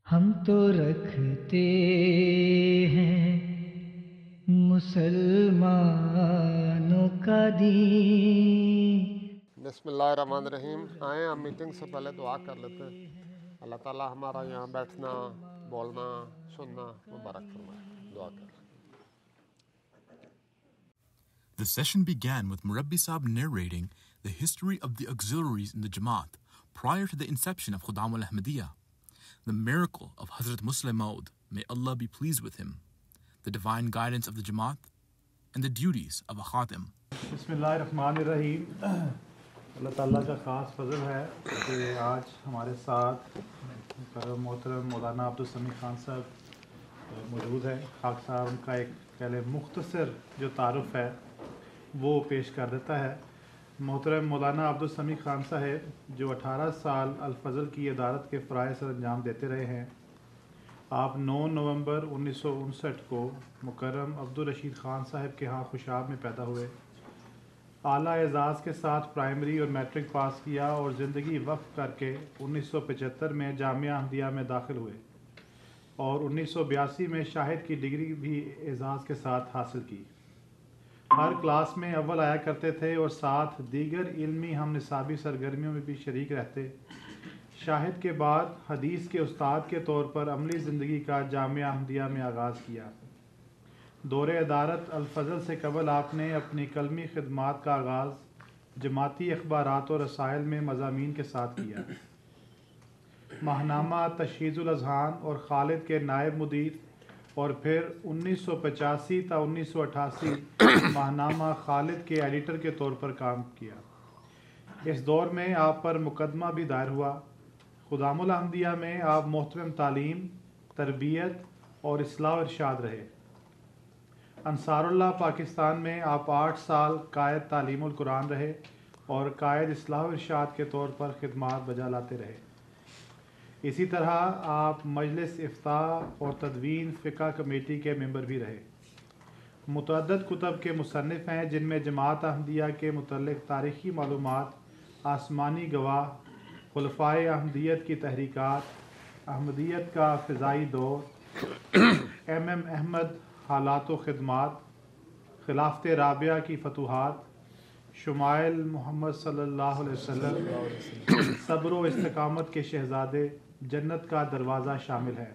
ہم تو رکھتے ہیں مسلمانوں کا دین. بسم اللہ الرحمن الرحیم. آئیں ہم میٹنگ سے پہلے دعا کر لیتے ہیں. اللہ تعالیٰ ہمارا یہاں بیٹھنا، بولنا، سننا مبارک فرمائے. دعا کر لیں. The session began with Murabbi Saab narrating the history of the auxiliaries in the Jamaat prior to the inception of Khuddam al-Ahmadiyya, the miracle of Hazrat Muslim Maud, may Allah be pleased with him, the divine guidance of the Jamaat, and the duties of a Khatim. بسم اللہ الرحمن الرحیم. اللہ تعالیٰ کا خاص فضل ہے کہ آج ہمارے ساتھ محترم مولانا عبدالسمیع خان صاحب موجود ہیں. خاک صاحب ان کا ایک پہلے مختصر جو تعارف ہے وہ پیش کر دیتا ہے. محترم مولانا عبدالسمیع خان صاحب جو 18 سال الفضل کی ادارت کے فرائض سر انجام دیتے رہے ہیں. آپ 9 نومبر 1959 کو مکرم عبدالرشید خان صاحب کے ہاں خوشاب میں پیدا ہوئے. اعلیٰ اعزاز کے ساتھ پرائمری اور میٹرک پاس کیا اور زندگی وقف کر کے 1975 میں جامعہ احمدیہ میں داخل ہوئے اور 1982 میں شاہد کی ڈگری بھی اعزاز کے ساتھ حاصل کی. ہر کلاس میں اول آیا کرتے تھے اور ساتھ دیگر علمی ہم نصابی سرگرمیوں میں بھی شریک رہتے. شاہد کے بعد حدیث کے استاد کے طور پر عملی زندگی کا جامعہ احمدیہ میں آغاز کیا. دور ادارت الفضل سے قبل آپ نے اپنی قلمی خدمات کا آغاز جماعتی اخبارات اور رسائل میں مضامین کے ساتھ کیا. ماہنامہ تشہیز الاذہان اور خالد کے نائب مدیر اور پھر 1985 تا 1988 ماہنامہ خالد کے ایڈیٹر کے طور پر کام کیا. اس دور میں آپ پر مقدمہ بھی دائر ہوا. خدام الاحمدیہ میں آپ محترم تعلیم، تربیت اور اصلاح و ارشاد رہے. انصار اللہ پاکستان میں آپ 8 سال قائد تعلیم القرآن رہے اور قائد اصلاح و ارشاد کے طور پر خدمات بجا لاتے رہے. اسی طرح آپ مجلس افتاء اور تدوین فقہ کمیٹی کے ممبر بھی رہے. متعدد کتب کے مصنف ہیں جن میں جماعت احمدیہ کے متعلق تاریخی معلومات، آسمانی گواہ، خلفائے احمدیت کی تحریکات، احمدیت کا فضائی دور، ایم احمد حالات و خدمات، خلافت رابعہ کی فتوحات، شمائل محمد صلی اللہ علیہ وسلم، صبر و استقامت کے شہزادے، جنت کا دروازہ شامل ہے.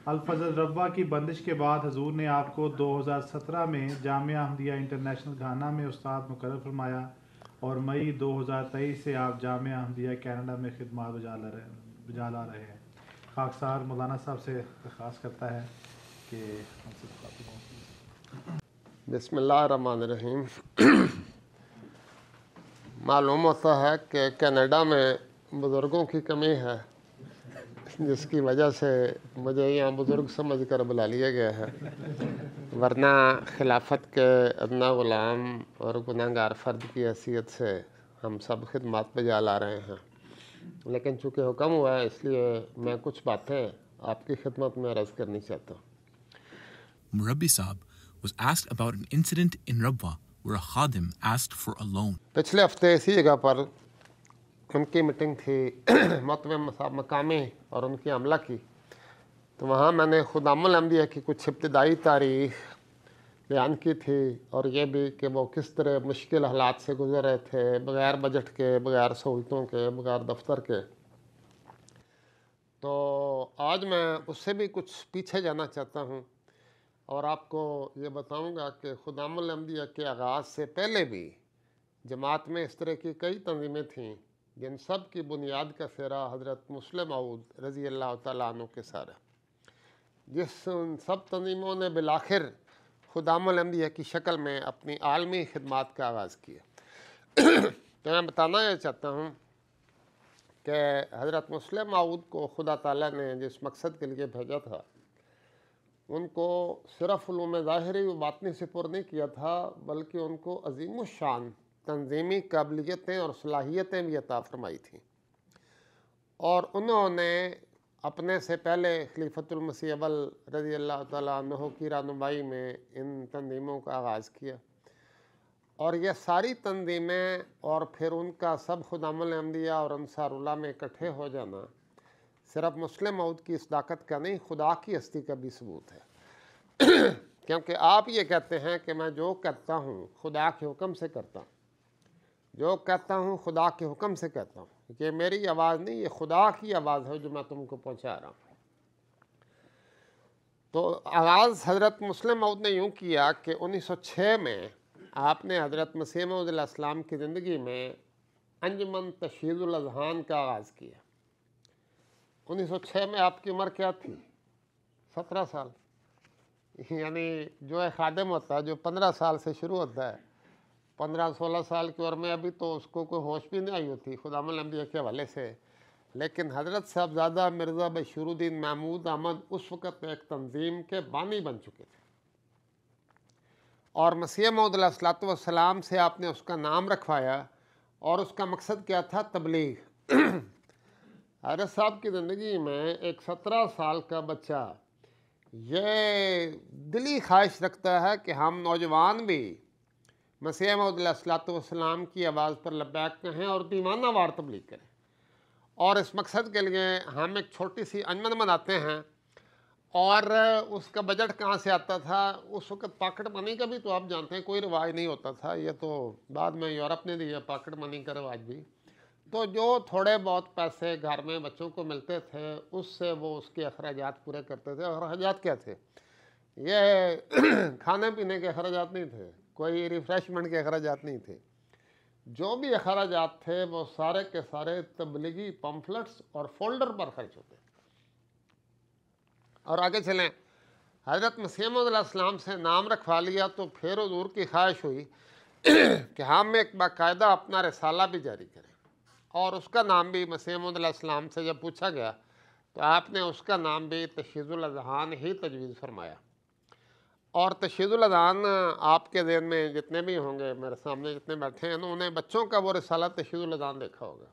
الفضل ربوہ کی بندش کے بعد حضور نے آپ کو 2017 میں جامعہ احمدیہ انٹرنیشنل گھانا میں استاد مقرر فرمایا اور مئی 2023 سے آپ جامعہ احمدیہ کینیڈا میں خدمات بجا لا رہے ہیں. خاک صاحب مولانا صاحب سے درخواست کرتا ہے کہ ہم سے مخاطب ہوں. بسم اللہ الرحمن الرحیم. معلوم ہوتا ہے کہ کینیڈا میں بزرگوں کی کمی ہے، جس کی وجہ سے مجھے یہاں بزرگ سمجھ کر بلا لیا گیا ہے، ورنہ خلافت کے ادنا غلام اور گنہگار فرد کی حیثیت سے ہم سب خدمات بجا لا رہے ہیں. لیکن چونکہ حکم ہوا ہے اس لیے میں کچھ باتیں آپ کی خدمت میں عرض کرنی چاہتا ہوں. Murabbi Saab was asked about an incident in Rabwa where a Khadim asked for a loan. پچھلے ہفتے اسی جگہ پر ان کی میٹنگ تھی محترم صاحب مقامی اور ان کی عملہ کی. تو وہاں میں نے خدام الاحمدیہ کی کچھ ابتدائی تاریخ بیان کی تھی اور یہ بھی کہ وہ کس طرح مشکل حالات سے گزر رہے تھے، بغیر بجٹ کے، بغیر سہولتوں کے، بغیر دفتر کے. تو آج میں اس سے بھی کچھ پیچھے جانا چاہتا ہوں اور آپ کو یہ بتاؤں گا کہ خدام الاحمدیہ کے آغاز سے پہلے بھی جماعت میں اس طرح کی کئی تنظیمیں تھیں جن سب کی بنیاد کا سہرا حضرت مسلم موعود رضی اللہ تعالیٰ عنہ کے سر ہے، جس ان سب تنظیموں نے بالآخر خدام الاحمدیہ کی شکل میں اپنی عالمی خدمات کا آغاز کیا. تو میں بتانا یہ چاہتا ہوں کہ حضرت مسلم موعود کو خدا تعالیٰ نے جس مقصد کے لیے بھیجا تھا، ان کو صرف علوم ظاہری و باطنی سے پر نہیں کیا تھا، بلکہ ان کو عظیم الشان تنظیمی قابلیتیں اور صلاحیتیں بھی عطا فرمائی تھیں. اور انہوں نے اپنے سے پہلے خلیفۃ المسیح اول رضی اللہ تعالیٰ عنہ کی رہنمائی میں ان تنظیموں کا آغاز کیا. اور یہ ساری تنظیمیں اور پھر ان کا سب خدام الاحمدیہ اور انصار اللہ میں اکٹھے ہو جانا صرف مسلم موعود کی صداقت کا نہیں، خدا کی ہستی کا بھی ثبوت ہے کیونکہ آپ یہ کہتے ہیں کہ میں جو کہتا ہوں خدا کے حکم سے کرتا ہوں، جو کہتا ہوں خدا کے حکم سے کہتا ہوں، یہ میری آواز نہیں، یہ خدا کی آواز ہے جو میں تم کو پہنچا رہا ہوں۔ تو آغاز حضرت مسلم موعود نے یوں کیا کہ 1906 میں آپ نے حضرت مسیح موعود علیہ السلام کی زندگی میں انجمن تشہیر الاذہان کا آغاز کیا۔ 1906 میں آپ کی عمر کیا تھی؟ 17 سال۔ یعنی جو ایک خادم ہوتا ہے جو 15 سال سے شروع ہوتا ہے، 15-16 سال کی عمر میں ابھی تو اس کو کوئی ہوش بھی نہیں آئی ہوتی خدام الانبیاء کے حوالے سے، لیکن حضرت صاحبزادہ مرزا بشیر الدین محمود احمد اس وقت ایک تنظیم کے بانی بن چکے تھے، اور مسیح موعود علیہ السلام سے آپ نے اس کا نام رکھوایا، اور اس کا مقصد کیا تھا؟ تبلیغ۔ حضرت صاحب کی زندگی میں ایک 17 سال کا بچہ یہ دلی خواہش رکھتا ہے کہ ہم نوجوان بھی مسیح موعود علیہ السلام کی آواز پر لبیک کہیں اور دیوانہ وار تبلیغ کریں، اور اس مقصد کے لیے ہم ایک چھوٹی سی انجمن بناتے ہیں۔ اور اس کا بجٹ کہاں سے آتا تھا؟ اس وقت پاکٹ منی کا بھی تو آپ جانتے ہیں کوئی رواج نہیں ہوتا تھا، یہ تو بعد میں یورپ نے دیا پاکٹ منی کا رواج بھی۔ تو جو تھوڑے بہت پیسے گھر میں بچوں کو ملتے تھے اس سے وہ اس کے اخراجات پورے کرتے تھے۔ اور اخراجات کیا تھے؟ یہ کھانے پینے کے اخراجات نہیں تھے، کوئی ریفریشمنٹ کے اخراجات نہیں تھے، جو بھی اخراجات تھے وہ سارے کے سارے تبلیغی پمفلٹس اور فولڈر پر خرچ ہوتے۔ اور آگے چلیں، حضرت مسیح موعود علیہ السلام سے نام رکھوا لیا تو پھر حضور کی خواہش ہوئی کہ ہم ایک باقاعدہ اپنا رسالہ بھی جاری کریں، اور اس کا نام بھی مسیح موعود علیہ السلام سے جب پوچھا گیا تو آپ نے اس کا نام بھی تشہیر الاذہان ہی تجویز فرمایا۔ اور تشہیر الاذہان آپ کے ذہن میں جتنے بھی ہوں گے، میرے سامنے جتنے بیٹھے ہیں، انہوں نے بچوں کا وہ رسالہ تشہیر الاذہان دیکھا ہوگا۔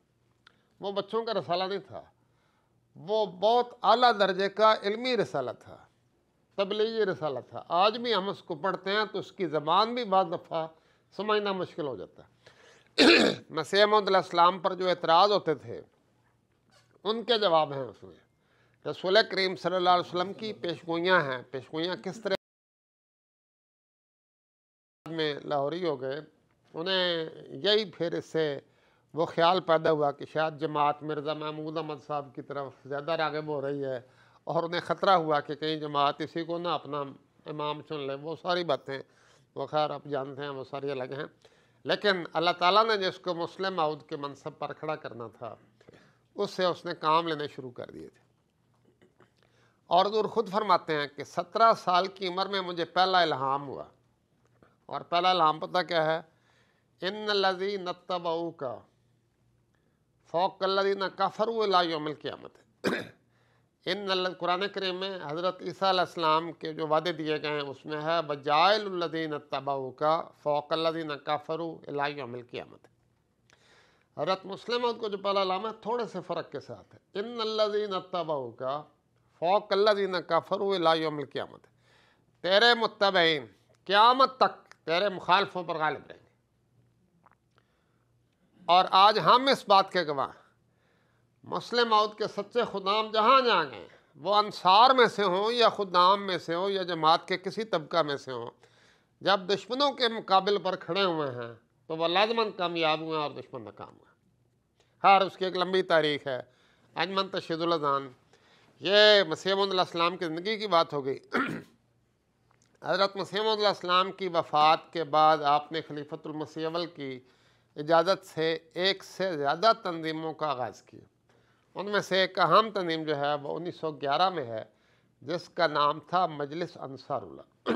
وہ بچوں کا رسالہ نہیں تھا، وہ بہت اعلیٰ درجے کا علمی رسالہ تھا، تبلیغی رسالہ تھا۔ آج بھی ہم اس کو پڑھتے ہیں تو اس کی زبان بھی بعض دفعہ سمجھنا مشکل ہو جاتا ہے۔ مسیح موعود علیہ السلام پر جو اعتراض ہوتے تھے ان کے جواب ہیں اس میں۔ رسول کریم صلی اللہ علیہ وسلم کی پیشگوئیاں ہیں، پیشگوئیاں کس طرح میں لاہوری ہو گئے، انہیں یہی پھر اس سے وہ خیال پیدا ہوا کہ شاید جماعت مرزا محمود احمد صاحب کی طرف زیادہ راغب ہو رہی ہے، اور انہیں خطرہ ہوا کہ کہیں جماعت اسی کو نہ اپنا امام چن لے۔ وہ ساری باتیں وہ خیر آپ جانتے ہیں، وہ ساری الگ ہیں، لیکن اللہ تعالیٰ نے جس کو مسلم موعود کے منصب پر کھڑا کرنا تھا اس سے اس نے کام لینے شروع کر دیے تھے۔ اور حضور خود فرماتے ہیں کہ 17 سال کی عمر میں مجھے پہلا الہام ہوا، اور پہلا الہام پتہ کیا ہے؟ ان الذین اتبعوک فوق الذین کفروا الی یوم القیامت۔ قرآن کریم میں حضرت عیسیٰ علیہ السلام کے جو وعدے دیے گئے ہیں اس میں ہے وجائل الذین اتبعوک فوق الذین کفروا الی یوم القیامت۔ حضرت مسلم موعود کو جو پہلا الہام ہے تھوڑے سے فرق کے ساتھ ہے، ان الذین اتبعوک فوق الذین کفروا الی یوم القیامت، تیرے متبعین قیامت تک تیرے مخالفوں پر غالب رہیں گے۔ اور آج ہم اس بات کے گواہ، مسلم موعود کے سچے خدام جہاں جہاں گئے، وہ انصار میں سے ہوں یا خدام میں سے ہوں یا جماعت کے کسی طبقہ میں سے ہوں، جب دشمنوں کے مقابل پر کھڑے ہوئے ہیں تو وہ لازماً کامیاب ہوئے اور دشمن ناکام ہوئے۔ خیر اس کی ایک لمبی تاریخ ہے۔ انجمن تشہیر الاذہان، یہ مسیح موعود علیہ السلام کی زندگی کی بات ہو گئی۔ حضرت مسیح موعود علیہ السلام کی وفات کے بعد آپ نے خلیفۃ المسیح اول کی اجازت سے ایک سے زیادہ تنظیموں کا آغاز کیا۔ ان میں سے ایک اہم تنظیم جو ہے وہ 1911 میں ہے، جس کا نام تھا مجلس انصار اللہ۔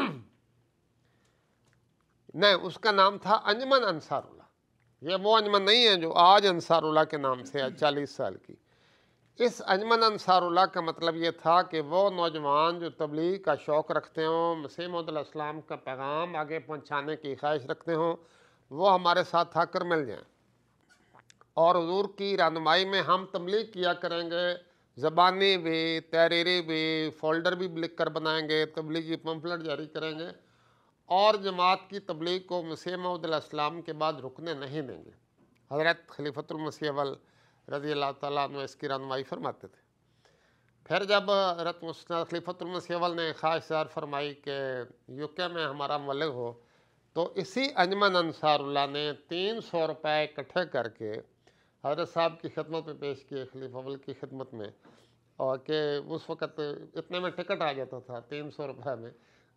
نہیں، اس کا نام تھا انجمن انصار اللہ۔ یہ وہ انجمن نہیں ہے جو آج انصار اللہ کے نام سے ہے 40 سال کی۔ اس انجمن انصار اللہ کا مطلب یہ تھا کہ وہ نوجوان جو تبلیغ کا شوق رکھتے ہوں، مسیح موعود علیہ السلام کا پیغام آگے پہنچانے کی خواہش رکھتے ہوں، وہ ہمارے ساتھ آ کر مل جائیں، اور حضور کی رہنمائی میں ہم تبلیغ کیا کریں گے، زبانی بھی، تحریری بھی، فولڈر بھی لکھ کر بنائیں گے، تبلیغی پمفلٹ جاری کریں گے، اور جماعت کی تبلیغ کو مسیح موعود علیہ السلام کے بعد رکنے نہیں دیں گے۔ حضرت خلیفۃ المسیح اول رضی اللہ تعالیٰ عنہ اس کی رہنمائی فرماتے تھے۔ پھر جب حضرت خلیفۃ المسیح اول نے خواہش ظاہر فرمائی کہ UK میں ہمارا مبلغ ہو، تو اسی انجمن انصار اللہ نے 300 روپے اکٹھے کر کے حضرت صاحب کی خدمت میں پیش کیے، خلیفہ اول کی خدمت میں، اور کہ اس وقت اتنے میں ٹکٹ آ جاتا تھا 300 روپے میں.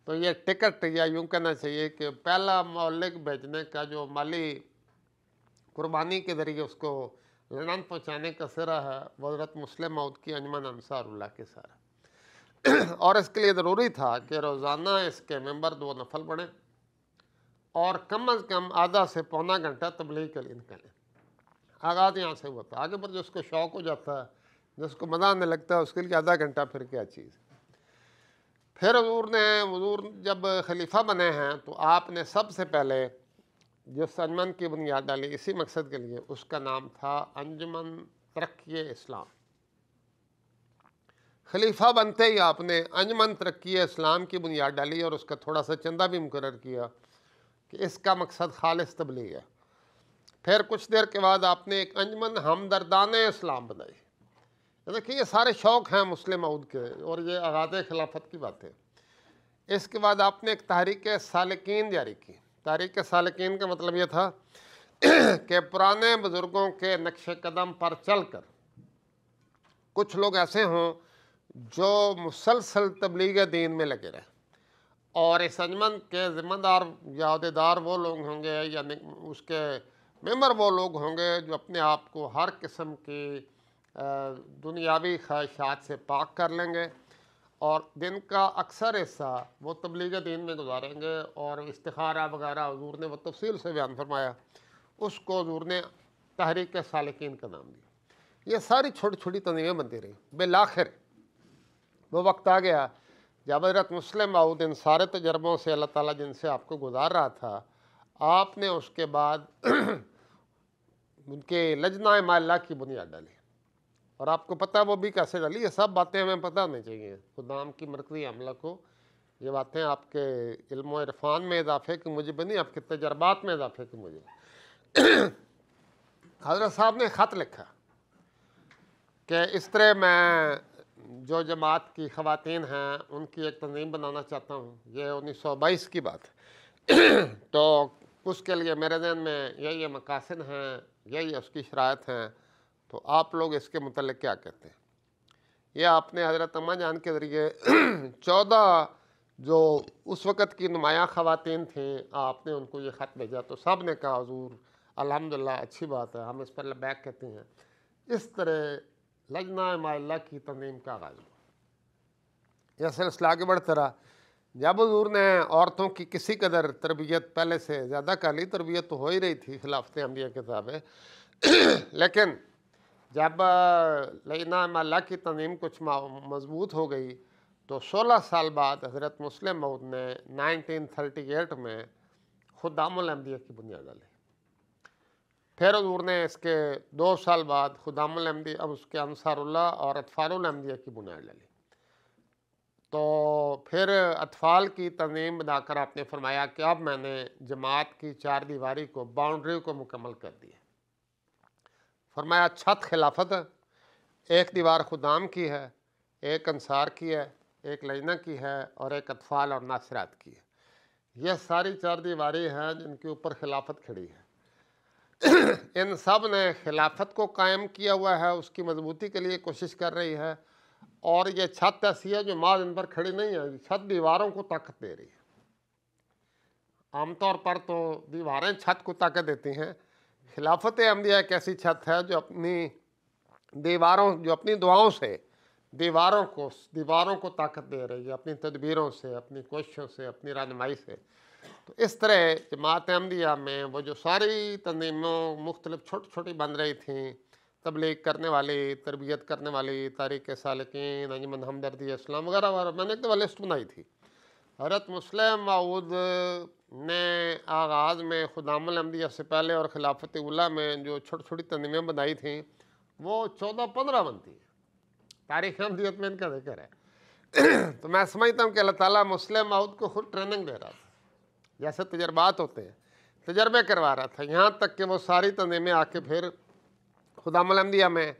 تو یہ ٹکٹ، یا یوں کہنا چاہیے کہ پہلا مبلغ بھیجنے کا جو مالی قربانی کے ذریعے اس کو لندن پہنچانے کا سرا ہے، وہ حضرت مسلم موعود کی انجمن انصار اللہ کے سارا. اور اس کے لیے ضروری تھا کہ روزانہ اس کے ممبر 2 نفل بڑھیں اور کم از کم آدھا سے پونا گھنٹہ تبلیغ کے لیے نکلیں. آغاز یہاں سے ہوا تھا. آگے پر جس کو شوق ہو جاتا ہے، جس کو مزہ آنے لگتا ہے، اس کے لیے آدھا گھنٹہ پھر کیا چیز. پھر حضور جب خلیفہ بنے ہیں تو آپ نے سب سے پہلے جس انجمن کی بنیاد ڈالی اسی مقصد کے لیے، اس کا نام تھا انجمن ترقی اسلام. خلیفہ بنتے ہی آپ نے انجمن ترقی اسلام کی بنیاد ڈالی اور اس کا تھوڑا سا چندہ بھی مقرر کیا کہ اس کا مقصد خالص تبلیغ ہے. پھر کچھ دیر کے بعد آپ نے ایک انجمن ہمدردان اسلام بنائی. دیکھیے یہ سارے شوق ہیں مسلم موعود کے، اور یہ آغاز خلافت کی بات ہے. اس کے بعد آپ نے ایک تحریک سالکین جاری کی. تحریک سالکین کا مطلب یہ تھا کہ پرانے بزرگوں کے نقش قدم پر چل کر کچھ لوگ ایسے ہوں جو مسلسل تبلیغ دین میں لگے رہے، اور اس انجمن کے ذمہ دار یا عہدیدار وہ لوگ ہوں گے، یعنی اس کے ممبر وہ لوگ ہوں گے جو اپنے آپ کو ہر قسم کی دنیاوی خواہشات سے پاک کر لیں گے، اور دن کا اکثر حصہ وہ تبلیغ دین میں گزاریں گے. اور استخارہ وغیرہ حضور نے وہ تفصیل سے بیان فرمایا، اس کو حضور نے تحریک سالکین کا نام دیا. یہ ساری چھوٹی چھوٹی تنظیمیں بنتی رہیں. بالآخر وہ وقت آ گیا جب حضرت مسلم موعود ان سارے تجربوں سے اللہ تعالیٰ جن سے آپ کو گزار رہا تھا، آپ نے اس کے بعد ان کے لجنہ ماللہ کی بنیاد ڈالی. اور آپ کو پتہ وہ بھی کیسے ڈالی، یہ سب باتیں ہمیں پتہ ہونی چاہیے. خدام کی مرکزی عملہ کو یہ باتیں آپ کے علم و عرفان میں اضافے کی موجب نہیں، آپ کے تجربات میں اضافے کی موجب. حضرت صاحب نے خط لکھا کہ اس طرح میں جو جماعت کی خواتین ہیں ان کی ایک تنظیم بنانا چاہتا ہوں. یہ 1922 کی بات ہے. تو اس کے لیے میرے ذہن میں یہ مقاصد ہیں، یہی اس کی شرائط ہیں، تو آپ لوگ اس کے متعلق کیا کہتے ہیں. یہ آپ نے حضرت اماں جان کے ذریعے 14 جو اس وقت کی نمایاں خواتین تھیں، آپ نے ان کو یہ خط بھیجا. تو سب نے کہا حضور الحمدللہ اچھی بات ہے، ہم اس پر لبیک کہتے ہیں. اس طرح لجنہ ماللہ کی تنظیم کا آغاز ہوا. یہ سلسلہ آگے بڑھتا رہا. جب حضور نے عورتوں کی کسی قدر تربیت پہلے سے زیادہ کر لی، تربیت تو ہو ہی رہی تھی خلافت احمدیہ کے تابع، لیکن جب لجنہ ماللہ کی تنظیم کچھ مضبوط ہو گئی تو 16 سال بعد حضرت مسلم موعود نے 1938 میں خدام الاحمدیہ کی بنیاد ڈالی. پھر حضور نے اس کے 2 سال بعد خدام الاحمدیہ، اس کے انصار اللہ اور اطفال الاحمدیہ کی بنیاد ڈالی. تو پھر اطفال کی تنظیم بنا کر آپ نے فرمایا کہ اب میں نے جماعت کی 4 دیواری کو، باؤنڈری کو مکمل کر دیا. فرمایا چھت خلافت ہے، ایک دیوار خدام کی ہے، ایک انصار کی ہے، ایک لجنہ کی ہے، اور ایک اطفال اور ناصرات کی ہے. یہ ساری 4 دیواری ہیں جن کے اوپر خلافت کھڑی ہے. ان سب نے خلافت کو قائم کیا ہوا ہے، اس کی مضبوطی کے لیے کوشش کر رہی ہے. اور یہ چھت ایسی ہے جو ماں ان پر کھڑی نہیں ہے، چھت دیواروں کو طاقت دے رہی ہے. عام طور پر تو دیواریں چھت کو طاقت دیتی ہیں. خلافت احمدیہ ایک ایسی چھت ہے جو اپنی اپنی دعاؤں سے دیواروں کو طاقت دے رہی ہے، اپنی تدبیروں سے، اپنی کوششوں سے، اپنی رہنمائی سے. تو اس طرح جماعت احمدیہ میں وہ جو ساری تنظیموں مختلف چھوٹی چھوٹی بن رہی تھیں، تبلیغ کرنے والی، تربیت کرنے والی، تحریک سالکین، انجمن ہمدردی اسلام وغیرہ وغیرہ، میں نے ایک دفعہ لسٹ بنائی تھی. حضرت مسلم موعود نے آغاز میں خدام الاحمدیہ سے پہلے اور خلافت اولیٰ میں جو چھوٹی چھوٹی تنظیمیں بنائی تھیں وہ 14-15 بنتی ہیں. تاریخ احمدیت میں ان کا ذکر ہے. تو میں سمجھتا ہوں کہ اللہ تعالیٰ مسلم موعود کو خود ٹریننگ دے رہا تھا، جیسے تجربات ہوتے ہیں، تجربے کروا رہا تھا، یہاں تک کہ وہ ساری تنظیمیں آ کے پھر خدام الاحمدیہ میں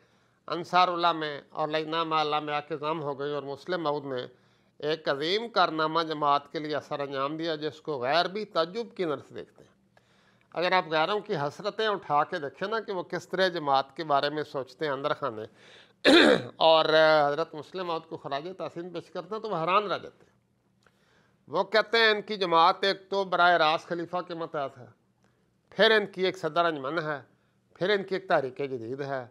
انصار اللہ میں اور لجنہ مالا میں آکزام ہو گئی، اور مسلم موعود نے ایک عظیم کارنامہ جماعت کے لیے اثر انجام دیا جس کو غیر بھی تعجب کی نظر سے دیکھتے ہیں۔ اگر آپ غیروں کی حسرتیں اٹھا کے دیکھیں نا کہ وہ کس طرح جماعت کے بارے میں سوچتے ہیں اندر خانے اور حضرت مسلم موعود کو خراج تحسین پیش کرتے ہیں تو وہ حیران رہ جاتے ہیں۔ وہ کہتے ہیں ان کی جماعت ایک تو براہ راست خلیفہ کے متحد ہے، پھر ان کی ایک صدر انجمن ہے، پھر ان کی ایک تحریک جدید ہے،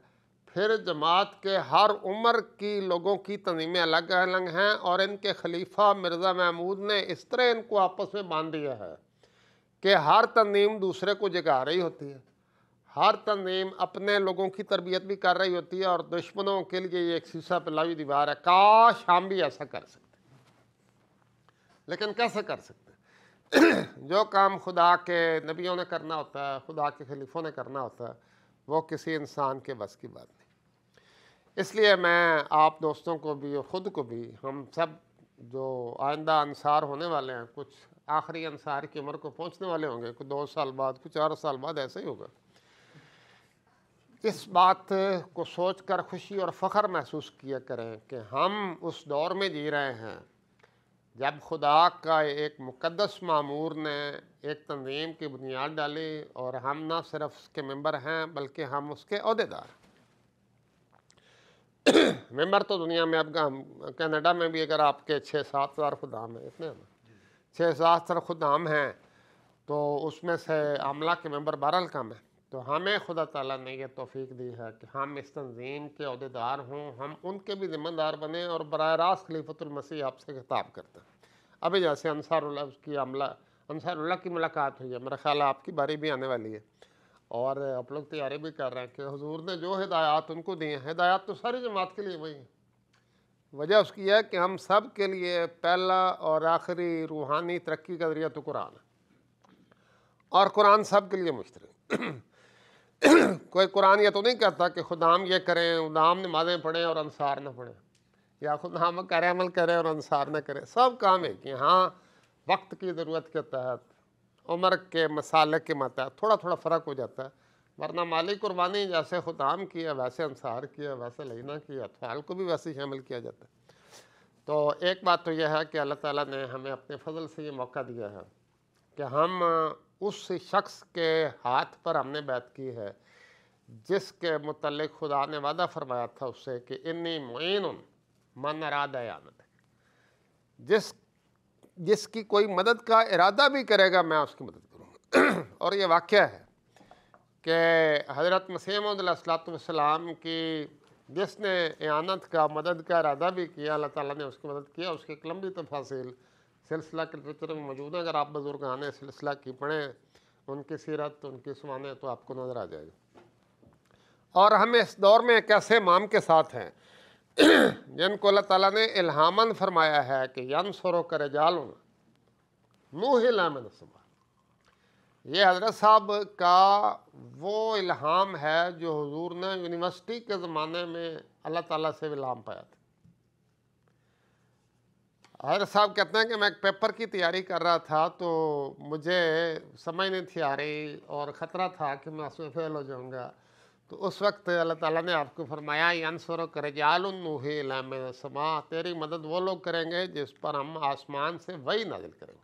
پھر جماعت کے ہر عمر کی لوگوں کی تنظیمیں الگ الگ ہیں، اور ان کے خلیفہ مرزا محمود نے اس طرح ان کو آپس میں باندھ دیا ہے کہ ہر تنظیم دوسرے کو جگا رہی ہوتی ہے، ہر تنظیم اپنے لوگوں کی تربیت بھی کر رہی ہوتی ہے، اور دشمنوں کے لیے یہ ایک سیسا پلاوی دیوار ہے۔ کاش ہم بھی ایسا کر سکتے، لیکن کیسے کر سکتے؟ جو کام خدا کے نبیوں نے کرنا ہوتا ہے، خدا کے خلیفوں نے کرنا ہوتا ہے، وہ کسی انسان کے بس کی بات نہیں۔ اس لیے میں آپ دوستوں کو بھی اور خود کو بھی، ہم سب جو آئندہ انصار ہونے والے ہیں، کچھ آخری انصار کی عمر کو پہنچنے والے ہوں گے، کچھ 2 سال بعد، کچھ 4 سال بعد ایسا ہی ہوگا، اس بات کو سوچ کر خوشی اور فخر محسوس کیا کریں کہ ہم اس دور میں جی رہے ہیں جب خدا کا ایک مقدس مامور نے ایک تنظیم کی بنیاد ڈالی، اور ہم نہ صرف اس کے ممبر ہیں بلکہ ہم اس کے عہدیدار۔ ممبر تو دنیا میں اب کینیڈا میں بھی اگر آپ کے 6-7 ہزار خدام ہیں، اتنے 6-7 ہزار خدام ہیں، تو اس میں سے عملہ کے ممبر 12 کم ہیں۔ تو ہمیں خدا تعالیٰ نے یہ توفیق دی ہے کہ ہم اس تنظیم کے عہدیدار ہوں، ہم ان کے بھی ذمہ دار بنیں، اور براہ راست خلیفۃ المسیح آپ سے خطاب کرتے ہیں۔ ابھی جیسے انصار اللہ کی انصار اللہ کی ملاقات ہوئی ہے، میرا خیال ہے آپ کی باری بھی آنے والی ہے، اور آپ لوگ تیاری بھی کر رہے ہیں کہ حضور نے جو ہدایات ان کو دی ہیں، ہدایات تو ساری جماعت کے لیے وہی ہیں۔ وجہ اس کی ہے کہ ہم سب کے لیے پہلا اور آخری روحانی ترقی کا ذریعہ تو قرآن ہے، اور قرآن سب کے لیے مشترک۔ کوئی قرآن یہ تو نہیں کہتا کہ خدام یہ کریں، خدام نمازیں پڑھیں اور انصار نہ پڑھیں، یا خدام کرے عمل کرے اور انصار نہ کرے، سب کام ہے کہ ہاں وقت کی ضرورت کے تحت، عمر کے مسالے کے ماتحت تھوڑا تھوڑا فرق ہو جاتا ہے، ورنہ مالی قربانی جیسے خدام کیا ویسے انصار کیا ویسے لجنہ کیا، اطفال کو بھی ویسے شامل کیا جاتا ہے۔ تو ایک بات تو یہ ہے کہ اللہ تعالیٰ نے ہمیں اپنے فضل سے یہ موقع دیا ہے کہ ہم اس شخص کے ہاتھ پر ہم نے بیعت کی ہے جس کے متعلق خدا نے وعدہ فرمایا تھا اس سے کہ انی معین من اراد اعانت، جس کی کوئی مدد کا ارادہ بھی کرے گا میں اس کی مدد کروں گا۔ اور یہ واقعہ ہے کہ حضرت مسیح موعود علیہ الصلوۃ والسلام کی جس نے اعانت کا، مدد کا ارادہ بھی کیا، اللہ تعالیٰ نے اس کی مدد کیا۔ اس کی ایک لمبی تفاصیل سلسلہ کے لٹریچر میں موجود ہے، اگر آپ بزرگان سلسلہ کی پڑھیں، ان کی سیرت، ان کی سوانح، تو آپ کو نظر آ جائے گا۔ اور ہم اس دور میں ایک ایسے امام کے ساتھ ہیں جن کو اللہ تعالیٰ نے الہاماً فرمایا ہے کہ ینصرک رجال نوحی من السماء۔ یہ حضرت صاحب کا وہ الہام ہے جو حضور نے یونیورسٹی کے زمانے میں اللہ تعالیٰ سے الہام پایا تھا۔ حضرت صاحب کہتے ہیں کہ میں ایک پیپر کی تیاری کر رہا تھا تو مجھے سمجھ نہیں تھی آ رہی، اور خطرہ تھا کہ میں اس میں فیل ہو جاؤں گا، تو اس وقت اللہ تعالیٰ نے آپ کو فرمایا ینصرک رجال نوحی من السماء، تیری مدد وہ لوگ کریں گے جس پر ہم آسمان سے وحی نازل کریں گے۔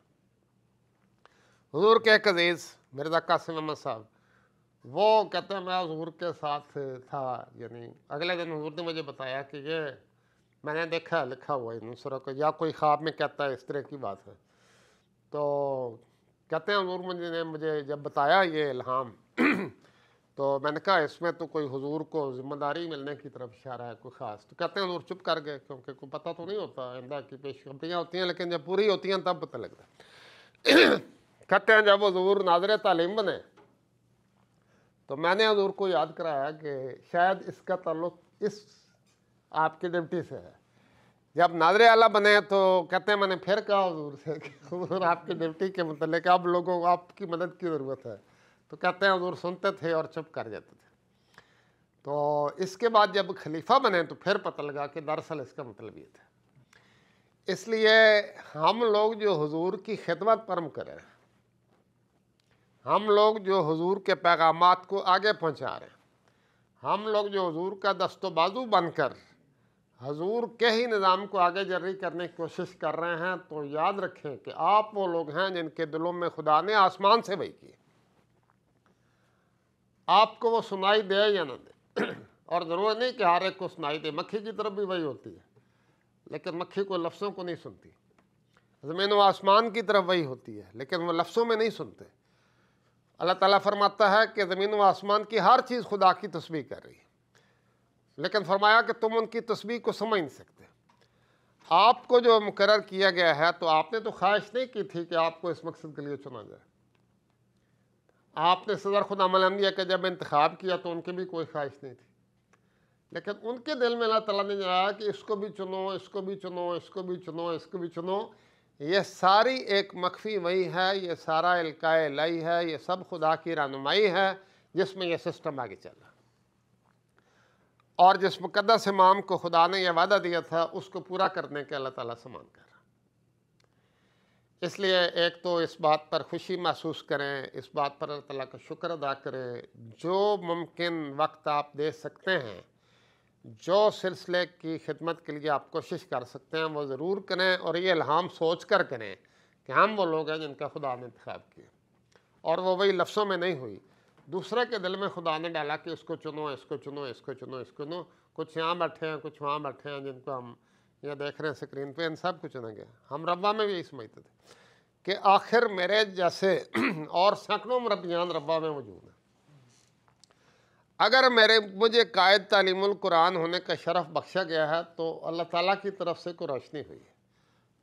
حضور کے ایک عزیز مرزا قاسم احمد صاحب، وہ کہتے ہیں میں حضور کے ساتھ تھا، یعنی اگلے دن حضور نے مجھے بتایا کہ یہ میں نے دیکھا لکھا ہوا ہے ینصرک، یا کوئی خواب میں کہتا ہے اس طرح کی بات ہے۔ تو کہتے ہیں حضور نے مجھے جب بتایا یہ الہام تو میں نے کہا اس میں تو کوئی حضور کو ذمہ داری ملنے کی طرف اشارہ ہے کوئی خاص۔ تو کہتے ہیں حضور چپ کر گئے، کیونکہ کوئی پتہ تو نہیں ہوتا، آئندہ کی پیشخبریاں ہوتی ہیں لیکن جب پوری ہوتی ہیں تب پتہ لگتا ہے۔ کہتے ہیں جب حضور ناظر تعلیم بنے تو میں نے حضور کو یاد کرایا کہ شاید اس کا تعلق اس آپ کی ڈپٹی سے ہے۔ جب ناظر اعلیٰ بنے تو کہتے ہیں میں نے پھر کہا حضور سے کہ حضور آپ کی ڈپٹی کے متعلق اب لوگوں کو آپ کی مدد کی ضرورت ہے، تو کہتے ہیں حضور سنتے تھے اور چپ کر جاتے تھے۔ تو اس کے بعد جب خلیفہ بنے تو پھر پتہ لگا کہ دراصل اس کا مطلب یہ تھا۔ اس لیے ہم لوگ جو حضور کی خدمت پر مقرر ہیں، ہم لوگ جو حضور کے پیغامات کو آگے پہنچا رہے ہیں، ہم لوگ جو حضور کا دست و بازو بن کر حضور کے ہی نظام کو آگے جری کرنے کی کوشش کر رہے ہیں، تو یاد رکھیں کہ آپ وہ لوگ ہیں جن کے دلوں میں خدا نے آسمان سے وحی کی، آپ کو وہ سنائی دے یا نہ دے اور ضرور نہیں کہ ہر ایک کو سنائی دے، مکھی کی طرف بھی وہی ہوتی ہے، لیکن مکھی کو لفظوں کو نہیں سنتی، زمین و آسمان کی طرف وہی ہوتی ہے لیکن وہ لفظوں میں نہیں سنتے۔ اللہ تعالیٰ فرماتا ہے کہ زمین و آسمان کی ہر چیز خدا کی تسبیح کر رہی ہے، لیکن فرمایا کہ تم ان کی تسبیح کو سمجھ نہیں سکتے۔ آپ کو جو مقرر کیا گیا ہے تو آپ نے تو خواہش نہیں کی تھی کہ آپ کو اس مقصد کے لیے چنا جائے۔ آپ نے صدر خدام الانبیاء کا جب انتخاب کیا تو ان کی بھی کوئی خواہش نہیں تھی، لیکن ان کے دل میں اللہ تعالیٰ نے جایا کہ اس کو بھی چنو، اس کو بھی چنو، اس کو بھی چنو، اس کو بھی چنو۔ یہ ساری ایک مخفی وحی ہے، یہ سارا القاء الہی ہے، یہ سب خدا کی رہنمائی ہے جس میں یہ سسٹم آگے چل رہا ہے، اور جس مقدس امام کو خدا نے یہ وعدہ دیا تھا اس کو پورا کرنے کے اللہ تعالیٰ سامان کر رہا۔ اس لیے ایک تو اس بات پر خوشی محسوس کریں، اس بات پر اللہ تعالیٰ کا شکر ادا کریں، جو ممکن وقت آپ دے سکتے ہیں، جو سلسلے کی خدمت کے لیے آپ کوشش کر سکتے ہیں وہ ضرور کریں، اور یہ الہام سوچ کر کریں کہ ہم وہ لوگ ہیں جن کا خدا نے انتخاب کیا، اور وہ وہی لفظوں میں نہیں ہوئی، دوسرے کے دل میں خدا نے ڈالا کہ اس کو چنو، اس کو چنو، اس کو چنو، اس کو چنو۔ کچھ یہاں بیٹھے ہیں، کچھ وہاں بیٹھے ہیں جن کو ہم یہ دیکھ رہے ہیں سکرین پہ، ان سب کو چنا گیا۔ ہم ربا میں بھی یہی سمجھتے تھے کہ آخر میرے جیسے اور سینکڑوں مربیان ربا میں موجود ہیں، اگر مجھے قائد تعلیم القرآن ہونے کا شرف بخشا گیا ہے تو اللہ تعالیٰ کی طرف سے کوئی روشنی ہوئی ہے،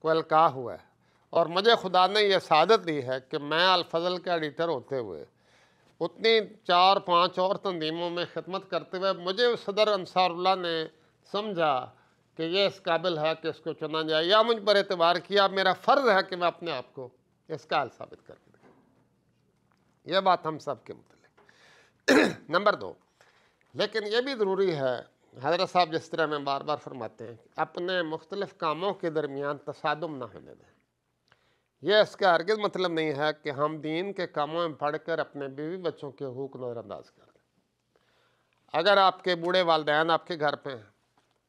کوئی القاء ہوا ہے، اور مجھے خدا نے یہ سعادت دی ہے کہ میں الفضل کا ایڈیٹر ہوتے ہوئے اتنی 4-5 اور تنظیموں میں خدمت کرتے ہوئے مجھے صدر انصار اللہ نے سمجھا کہ یہ اس قابل ہے کہ اس کو چنا جائے، یا مجھ پر اعتبار کیا، میرا فرض ہے کہ میں اپنے آپ کو اس کا حل ثابت کر کے دوں۔ یہ بات ہم سب کے متعلق۔ نمبر 2، لیکن یہ بھی ضروری ہے، حضرت صاحب جس طرح میں بار بار فرماتے ہیں، اپنے مختلف کاموں کے درمیان تصادم نہ ہونے دیں۔ یہ اس کا ہرگز مطلب نہیں ہے کہ ہم دین کے کاموں میں پڑھ کر اپنے بیوی بچوں کے حقوق نظر انداز کر دیں۔ اگر آپ کے بوڑھے والدین آپ کے گھر پہ ہیں،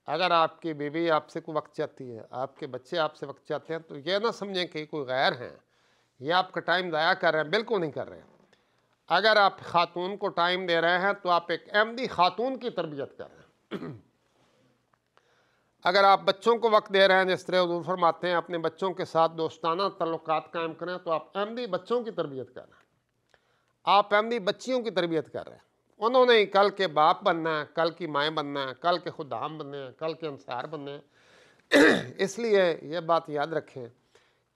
اگر آپ کی بیوی آپ سے کوئی وقت چاہتی ہے، آپ کے بچے آپ سے وقت چاہتے ہیں، تو یہ نہ سمجھیں کہ کوئی غیر ہیں، یہ آپ کا ٹائم ضائع کر رہے ہیں، بالکل نہیں کر رہے ہیں۔ اگر آپ خاتون کو ٹائم دے رہے ہیں تو آپ ایک احمدی خاتون کی تربیت کر رہے ہیں۔ اگر آپ بچوں کو وقت دے رہے ہیں، جس طرح حضور فرماتے ہیں اپنے بچوں کے ساتھ دوستانہ تعلقات قائم کریں، تو آپ احمدی بچوں کی تربیت کر رہے ہیں، آپ احمدی بچیوں کی تربیت کر رہے ہیں۔ انہوں نے کل کے باپ بننا ہے، کل کی مائیں بننا ہے، کل کے خدام بننے ہیں، کل کے انصار بننے ہیں۔ اس لیے یہ بات یاد رکھیں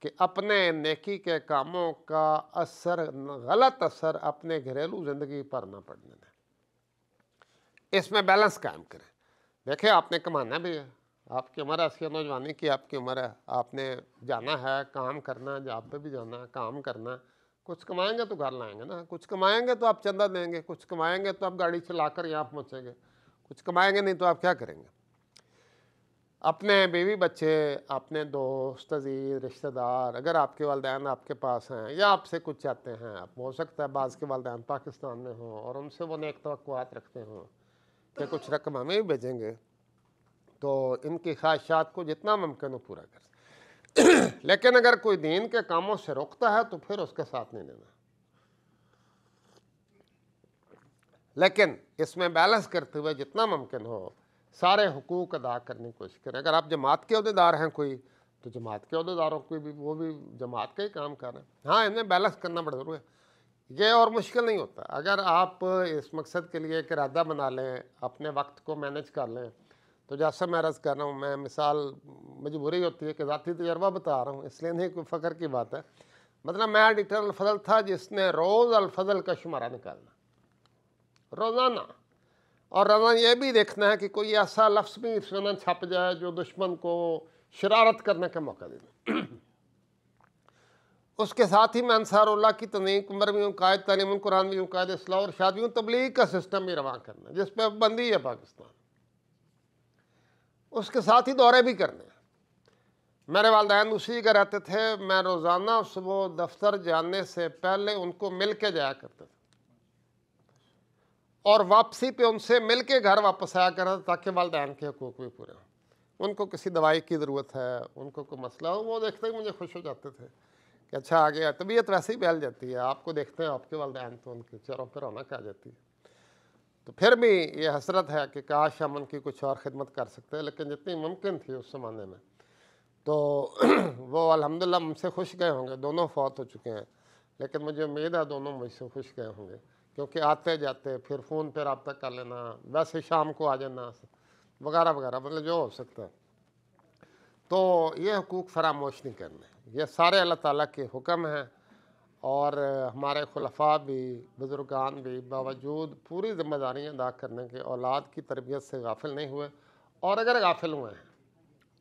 کہ اپنے نیکی کے کاموں کا اثر، غلط اثر اپنے گھریلو زندگی پر نہ پڑنے دیں، اس میں بیلنس قائم کریں۔ دیکھیں آپ نے کمانا بھی ہے، آپ کی عمر ایسی ہے، نوجوانی کی آپ کی عمر ہے، آپ نے جانا ہے، کام کرنا ہے، جاب پہ بھی جانا ہے، کام کرنا ہے، کچھ کمائیں گے تو گھر لائیں گے نا، کچھ کمائیں گے تو آپ چندہ دیں گے، کچھ کمائیں گے تو آپ گاڑی چلا کر یہاں پہنچیں گے، کچھ کمائیں گے نہیں تو آپ کیا کریں گے؟ اپنے بیوی بچے، اپنے دوست عزیز رشتہ دار، اگر آپ کے والدین آپ کے پاس ہیں یا آپ سے کچھ چاہتے ہیں، آپ ہو سکتا ہے بعض کے والدین پاکستان میں ہوں اور ان سے وہ نیک توقعات رکھتے ہوں کہ کچھ رقم ہمیں بھی بھیجیں گے، تو ان کی خواہشات کو جتنا ممکن ہو پورا کر لیکن اگر کوئی دین کے کاموں سے روکتا ہے تو پھر اس کے ساتھ نہیں دینا، لیکن اس میں بیلنس کرتے ہوئے جتنا ممکن ہو سارے حقوق ادا کرنے کی کوشش کریں۔ اگر آپ جماعت کے عہدیدار ہیں کوئی، تو جماعت کے عہدیداروں کو بھی، وہ بھی جماعت کا ہی کام کر رہے ہیں۔ ہاں، ان میں بیلنس کرنا بڑا ضروری ہے، یہ اور مشکل نہیں ہوتا۔ اگر آپ اس مقصد کے لیے ایک ارادہ بنا لیں، اپنے وقت کو مینج کر لیں، تو جیسا میں عرض کر رہا ہوں، میں مثال مجبوری ہوتی ہے کہ ذاتی تجربہ بتا رہا ہوں، اس لیے نہیں کوئی فخر کی بات ہے۔ مطلب میں ایڈیٹر الفضل تھا جس نے روز الفضل کا شمارہ نکالنا، روزانہ، اور روزانہ یہ بھی دیکھنا ہے کہ کوئی ایسا لفظ بھی اس میں نہ چھپ جائے جو دشمن کو شرارت کرنے کا موقع دے دے۔ اس کے ساتھ ہی میں انصار اللہ کی تنظیم میں بھی ہوں، قائد تعلیم القرآن بھی ہوں، قائد اصلاح اور ارشاد بھی ہوں، تبلیغ کا سسٹم بھی رواں کرنا ہے جس پہ بندی ہے پاکستان، اس کے ساتھ ہی دورے بھی کرنے ہیں۔ میرے والدین اسی جگہ رہتے تھے، میں روزانہ صبح دفتر جانے سے پہلے ان کو مل کے جایا کرتے تھے، اور واپسی پہ ان سے مل کے گھر واپس آیا کرتا تھا تاکہ والدین کے حقوق بھی پورے ہوں۔ ان کو کسی دوائی کی ضرورت ہے، ان کو کوئی مسئلہ ہو، وہ دیکھتے ہی مجھے خوش ہو جاتے تھے کہ اچھا آ گیا۔ طبیعت ویسے ہی بہل جاتی ہے، آپ کو دیکھتے ہیں آپ کے والدین تو ان کے چہروں پہ رونق آ جاتی ہے۔ تو پھر بھی یہ حسرت ہے کہ کاش ہم ان کی کچھ اور خدمت کر سکتے ہیں، لیکن جتنی ممکن تھی اس زمانے میں تو وہ الحمدللہ مجھ سے خوش گئے ہوں گے۔ دونوں فوت ہو چکے ہیں، لیکن مجھے امید ہے دونوں مجھ سے خوش گئے ہوں گے، کیونکہ آتے جاتے پھر فون پہ رابطہ کر لینا، ویسے شام کو آ جانا وغیرہ وغیرہ، مطلب جو ہو سکتا ہے۔ تو یہ حقوق فراموش نہیں کرنے، یہ سارے اللہ تعالیٰ کے حکم ہیں، اور ہمارے خلفاء بھی بزرگان بھی باوجود پوری ذمہ داریاں ادا کرنے کے اولاد کی تربیت سے غافل نہیں ہوئے، اور اگر غافل ہوئے ہیں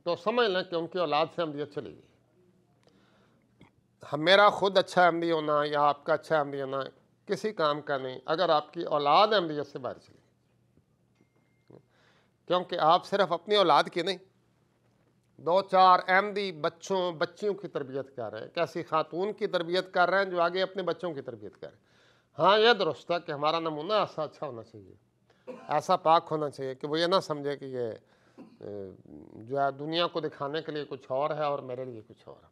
تو سمجھ لیں کہ ان کی اولاد سے احمدیت چلی گئی۔ میرا خود اچھا احمدی ہونا یا آپ کا اچھا احمدی ہونا کسی کام کا نہیں اگر آپ کی اولاد احمدیت سے باہر چلی گئی، کیونکہ آپ صرف اپنی اولاد کی نہیں، 2-4 احمدی بچیوں کی تربیت کر رہے ہیں، کیسی خاتون کی تربیت کر رہے ہیں جو آگے اپنے بچوں کی تربیت کر رہے ہیں۔ ہاں یہ درست ہے کہ ہمارا نمونہ ایسا اچھا ہونا چاہیے، ایسا پاک ہونا چاہیے کہ وہ یہ نہ سمجھے کہ یہ جو ہے دنیا کو دکھانے کے لیے کچھ اور ہے اور میرے لیے کچھ اور ہے۔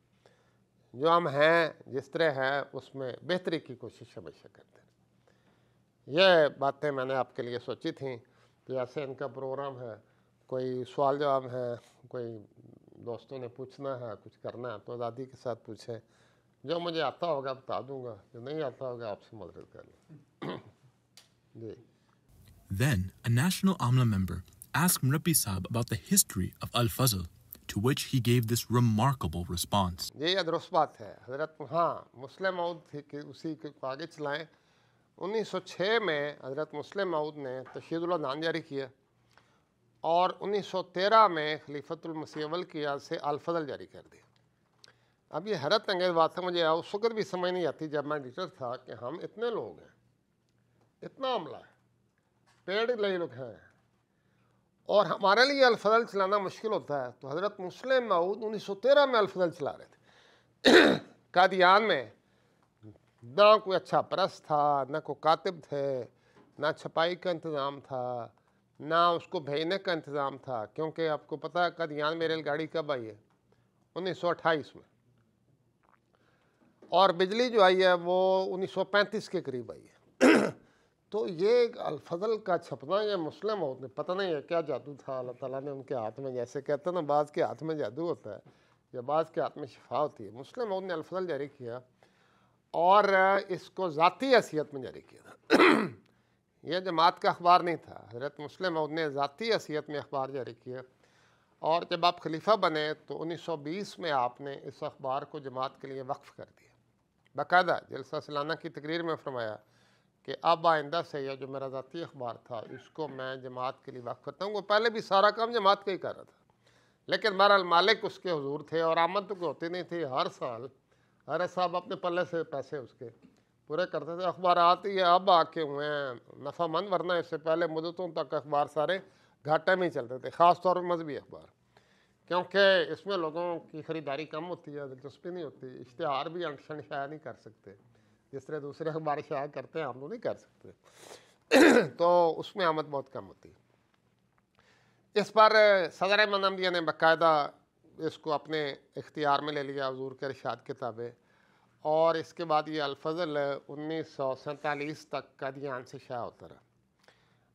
جو ہم ہیں جس طرح ہے اس میں بہتری کی کوشش ہمیشہ کرتے ہیں۔ یہ باتیں میں نے آپ کے لیے سوچی تھیں کہ ایسے ان کا پروگرام ہے، کوئی سوال جواب ہے، کوئی دوستوں نے پوچھنا ہے، کچھ کرنا ہے تو آزادی کے ساتھ پوچھیں، جو مجھے آتا ہوگا بتا دوں گا، جو نہیں آتا ہوگا آپ سے مدد کر لیں۔ جی۔ Then, a National Amla member asked Murabbi Sahib about the history of Al-Fazl, to which he gave this remarkable response. یہ درست بات ہے حضرت، ہاں مسلم موعود تھی کہ اسی کو آگے چلائیں۔ 1906 میں حضرت مسلم موعود نے تشہید الادان جاری کیا، اور 1913 میں خلیفۃ المسیح اول کی یاد سے الفضل جاری کر دیا۔ اب یہ حیرت انگیز بات ہے، مجھے اس وقت بھی سمجھ نہیں آتی جب میں ایڈیٹر تھا کہ ہم اتنے لوگ ہیں، اتنا عملہ ہے، پیڑ لے لوگ ہیں، اور ہمارے لیے الفضل چلانا مشکل ہوتا ہے۔ تو حضرت مسلم موعود 1913 میں الفضل چلا رہے تھے۔ قادیان میں نہ کوئی اچھا پرست تھا، نہ کوئی کاتب تھے، نہ چھپائی کا انتظام تھا، نہ اس کو بھیجنے کا انتظام تھا، کیونکہ آپ کو پتہ ہے قادیان میں ریل گاڑی کب آئی ہے؟ 1928 میں، اور بجلی جو آئی ہے وہ 1935 کے قریب آئی ہے۔ تو یہ الفضل کا چھپنا یہ مسلم موعود نے، پتہ نہیں ہے کیا جادو تھا اللہ تعالیٰ نے ان کے ہاتھ میں، جیسے کہتے ہیں نا بعض کے ہاتھ میں جادو ہوتا ہے یا بعض کے ہاتھ میں شفا ہوتی ہے۔ مسلم موعود نے الفضل جاری کیا اور اس کو ذاتی حیثیت میں جاری کیا تھا۔ یہ جماعت کا اخبار نہیں تھا، حضرت مسلم موعود نے ذاتی حیثیت میں اخبار جاری کیا، اور جب آپ خلیفہ بنے تو 1920 میں آپ نے اس اخبار کو جماعت کے لیے وقف کر دیا۔ باقاعدہ جلسہ سالانہ کی تقریر میں فرمایا کہ اب آئندہ سے یہ جو میرا ذاتی اخبار تھا اس کو میں جماعت کے لیے وقف کرتا ہوں۔ وہ پہلے بھی سارا کام جماعت کا ہی کر رہا تھا، لیکن بہرحال مالک اس کے حضور تھے، اور آمد تو کوئی ہوتی نہیں تھی، ہر سال ہر صاحب اپنے پلے سے پیسے اس کے پورے کرتے تھے۔ اخبارات یہ اب آ کے ہوئے ہیں نفع مند، ورنہ اس سے پہلے مدتوں تک اخبار سارے گھاٹے میں ہی چلتے تھے، خاص طور پر مذہبی اخبار، کیونکہ اس میں لوگوں کی خریداری کم ہوتی ہے، دلچسپی نہیں ہوتی، اشتہار بھی انشن شائع نہیں کر سکتے جس طرح دوسرے اخبار شائع کرتے ہیں، ہم لوگ نہیں کر سکتے، تو اس میں آمد بہت کم ہوتی ہے۔ اس پر صدر احمد احمدیہ نے باقاعدہ اس کو اپنے اختیار میں لے لیا، حضور کے ارشاد کے تابع، اور اس کے بعد یہ الفضل 1947 تک قادیان سے شائع ہوتا رہا۔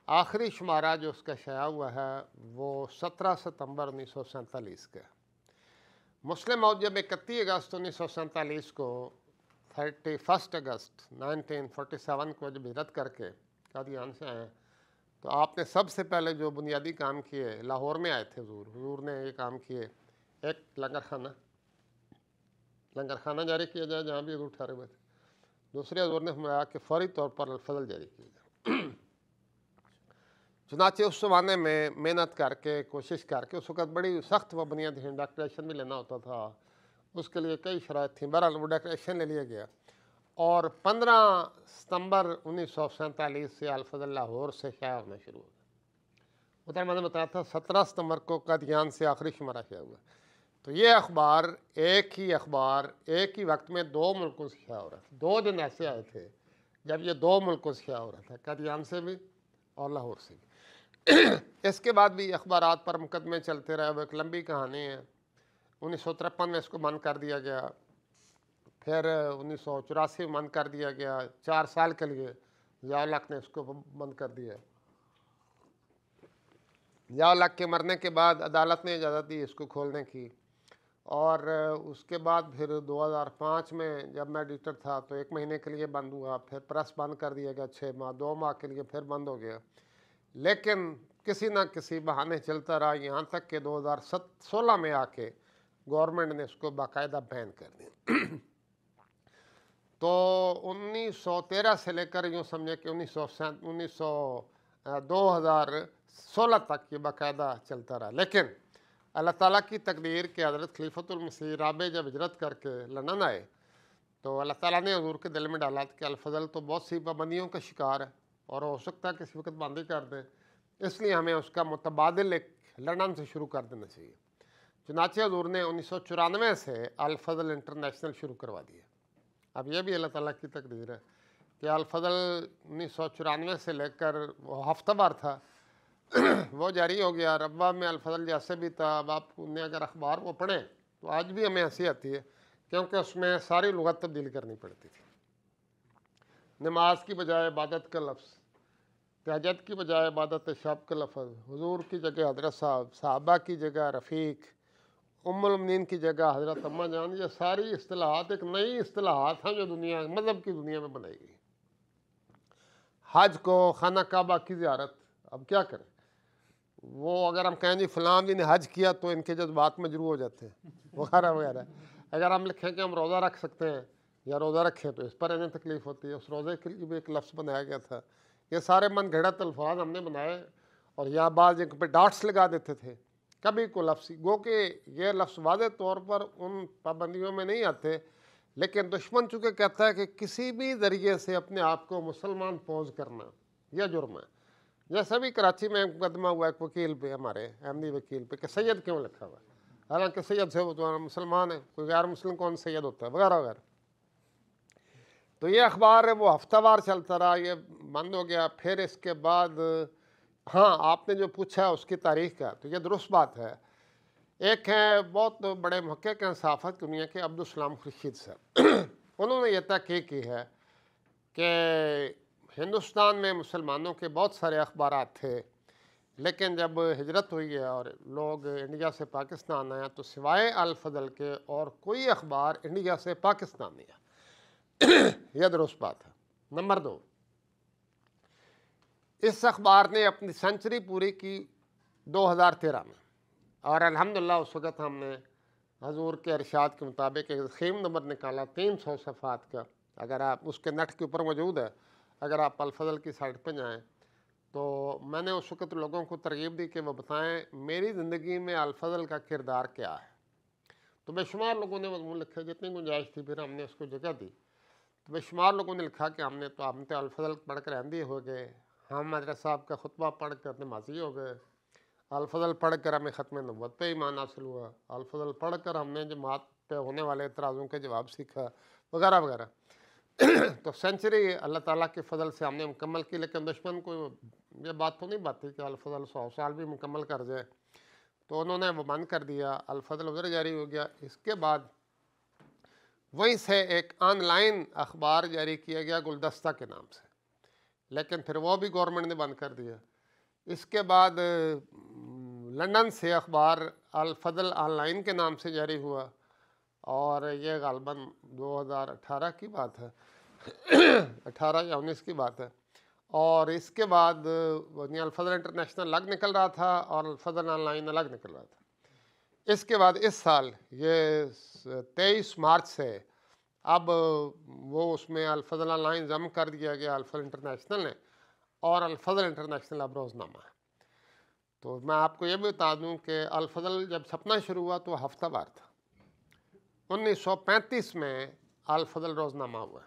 آخری شمارہ جو اس کا شائع ہوا ہے وہ 17 ستمبر 1947 کا۔ مسلم موعود جب 31 اگست 1947 کو 31 اگست 1947 کو جب ہجرت کر کے قادیان سے آئے، تو آپ نے سب سے پہلے جو بنیادی کام کیے، لاہور میں آئے تھے حضور نے یہ کام کیے، ایک لنگر خانہ جاری کیا جائے جہاں بھی حضور ٹھہرے ہوئے تھے، دوسرے حضور نے فرمایا کہ فوری طور پر الفضل جاری کیا جائے۔ چنانچہ اس زمانے میں محنت کر کے کوشش کر کے، اس وقت بڑی سخت پابندیاں تھیں، ڈیکلیریشن بھی لینا ہوتا تھا، اس کے لیے کئی شرائط تھیں، بہرحال وہ ڈیکلیریشن لے لیا گیا، اور 15 ستمبر 1947 سے الفضل لاہور سے شائع ہونا شروع ہو گیا۔ ادھر میں نے بتایا تھا 17 ستمبر کو قادیان سے آخری شمارہ شائع ہوا۔ تو یہ اخبار ایک ہی وقت میں 2 ملکوں سے شائع ہو رہا تھا۔ 2 دن ایسے آئے تھے جب یہ 2 ملکوں سے شائع ہو رہا تھا، قادیان سے بھی اور لاہور سے بھی۔ اس کے بعد بھی اخبارات پر مقدمے چلتے رہے، وہ ایک لمبی کہانی ہے۔ 1953 میں اس کو بند کر دیا گیا، پھر 1984 میں بند کر دیا گیا، 4 سال کے لیے ضیاء الحق نے اس کو بند کر دیا۔ ضیاء الحق کے مرنے کے بعد عدالت نے اجازت دی اس کو کھولنے کی، اور اس کے بعد پھر 2005 میں جب میں ایڈیٹر تھا تو 1 مہینے کے لیے بند ہوا، پھر پریس بند کر دیا گیا 6 ماہ، 2 ماہ کے لیے پھر بند ہو گیا، لیکن کسی نہ کسی بہانے چلتا رہا، یہاں تک کہ 2016 میں آ کے گورنمنٹ نے اس کو باقاعدہ بین کر دیا۔ تو 1913 سے لے کر یوں سمجھے کہ 2016 تک یہ باقاعدہ چلتا رہا، لیکن اللہ تعالیٰ کی تقدیر کہ حضرت خلیفۃ المسیح رابع جب ہجرت کر کے لندن آئے تو اللہ تعالیٰ نے حضور کے دل میں ڈالا کہ الفضل تو بہت سی پابندیوں کا شکار ہے اور ہو سکتا ہے کسی وقت بند ہی کر دیں، اس لیے ہمیں اس کا متبادل ایک لندن سے شروع کر دینا چاہیے۔ چنانچہ حضور نے 1994 سے الفضل انٹرنیشنل شروع کروا دیا۔ اب یہ بھی اللہ تعالیٰ کی تقدیر ہے کہ الفضل 1994 سے لے کر وہ ہفتہ وار تھا، وہ جاری ہو گیا۔ ربا میں الفضل جیسے بھی تھا، اب آپ نے اگر اخبار کو پڑھیں تو آج بھی ہمیں ہنسی آتی ہے کیونکہ اس میں ساری لغت تبدیل کرنی پڑتی تھی۔ نماز کی بجائے عبادت کا لفظ، تہجد کی بجائے عبادت شب کا لفظ، حضور کی جگہ حضرت صاحب، صحابہ کی جگہ رفیق، ام المؤمنین کی جگہ حضرت اماں جان، یہ ساری اصطلاحات ایک نئی اصطلاحات ہیں جو مذہب کی دنیا میں بنائی گئی۔ حج کو، خانہ کعبہ کی زیارت، اب کیا کریں، وہ اگر ہم کہیں جی فلاں نے حج کیا تو ان کے جذبات مجروح ہو جاتے ہیں وغیرہ وغیرہ۔ اگر ہم لکھیں کہ ہم روزہ رکھ سکتے ہیں یا روزہ رکھیں تو اس پر انہیں تکلیف ہوتی ہے، اس روزے کے لیے بھی ایک لفظ بنایا گیا تھا۔ یہ سارے من گھڑت الفاظ ہم نے بنائے اور یا بعض ایک پہ ڈاٹس لگا دیتے تھے، کبھی کو لفظ، گو کہ یہ لفظ واضح طور پر ان پابندیوں میں نہیں آتے، لیکن دشمن چونکہ کہتا ہے کہ کسی بھی ذریعے سے اپنے آپ کو مسلمان پوز کرنا یہ جرم ہے۔ جیسا بھی کراچی میں مقدمہ ہوا ایک وکیل پہ، ہمارے احمدی وکیل پہ، کہ سید کیوں لکھا ہوا ہے، حالانکہ سید سے وہ تو مسلمان ہے، کوئی غیر مسلم کون سید ہوتا ہے وغیرہ وغیرہ۔ تو یہ اخبار ہے وہ ہفتہ وار چلتا رہا، یہ بند ہو گیا۔ پھر اس کے بعد ہاں آپ نے جو پوچھا اس کی تاریخ کا، تو یہ درست بات ہے۔ ایک ہے بہت بڑے محقق ہیں صحافت دنیا کے عبدالسلام خورشید صاحب، انہوں نے یہ تحقیق کی ہے کہ ہندوستان میں مسلمانوں کے بہت سارے اخبارات تھے، لیکن جب ہجرت ہوئی ہے اور لوگ انڈیا سے پاکستان آئے تو سوائے الفضل کے اور کوئی اخبار انڈیا سے پاکستان نہیں آیا۔ یہ درست بات ہے۔ نمبر 2، اس اخبار نے اپنی سینچری پوری کی 2013 میں، اور الحمدللہ اس وقت ہم نے حضور کے ارشاد کے مطابق ایک ضخیم نمبر نکالا 300 صفحات کا، اگر آپ اس کے نیٹ کے اوپر موجود ہے، اگر آپ الفضل کی سائٹ پہ جائیں تو میں نے اس وقت لوگوں کو ترغیب دی کہ وہ بتائیں میری زندگی میں الفضل کا کردار کیا ہے، تو بے شمار لوگوں نے مضمون لکھے، جتنی گنجائش تھی پھر ہم نے اس کو جگہ دی، تو بے شمار لوگوں نے لکھا کہ ہم تو الفضل پڑھ کر احمدی ہو گئے، ہم حضرت صاحب کا خطبہ پڑھ کر نمازی ہو گئے، الفضل پڑھ کر ہمیں ختم نبوت پہ ایمان حاصل ہوا، الفضل پڑھ کر ہم نے جماعت پہ ہونے والے اعتراضوں کے جواب سیکھا وغیرہ وغیرہ۔ تو سینچری اللہ تعالیٰ کے فضل سے ہم نے مکمل کی، لیکن دشمن کو یہ بات تو نہیں باتی کہ الفضل 100 سال بھی مکمل کر جائے، تو انہوں نے وہ بند کر دیا، الفضل ادھر جاری ہو گیا۔ اس کے بعد وہیں سے ایک آن لائن اخبار جاری کیا گیا گلدستہ کے نام سے، لیکن پھر وہ بھی گورنمنٹ نے بند کر دیا۔ اس کے بعد لندن سے اخبار الفضل آن لائن کے نام سے جاری ہوا، اور یہ غالباً 2018 کی بات ہے، 18 یا 19 کی بات ہے، اور اس کے بعد الفضل انٹرنیشنل الگ نکل رہا تھا اور الفضل آن لائن الگ نکل رہا تھا۔ اس کے بعد اس سال یہ 23 مارچ سے اب وہ اس میں الفضل آن لائن ضم کر دیا گیا الفضل انٹرنیشنل نے، اور الفضل انٹرنیشنل اب روزنامہ ہے۔ تو میں آپ کو یہ بھی بتا دوں کہ الفضل جب چھپنا شروع ہوا تو ہفتہ وار تھا، 1935 میں الفضل روزنامہ ہوا،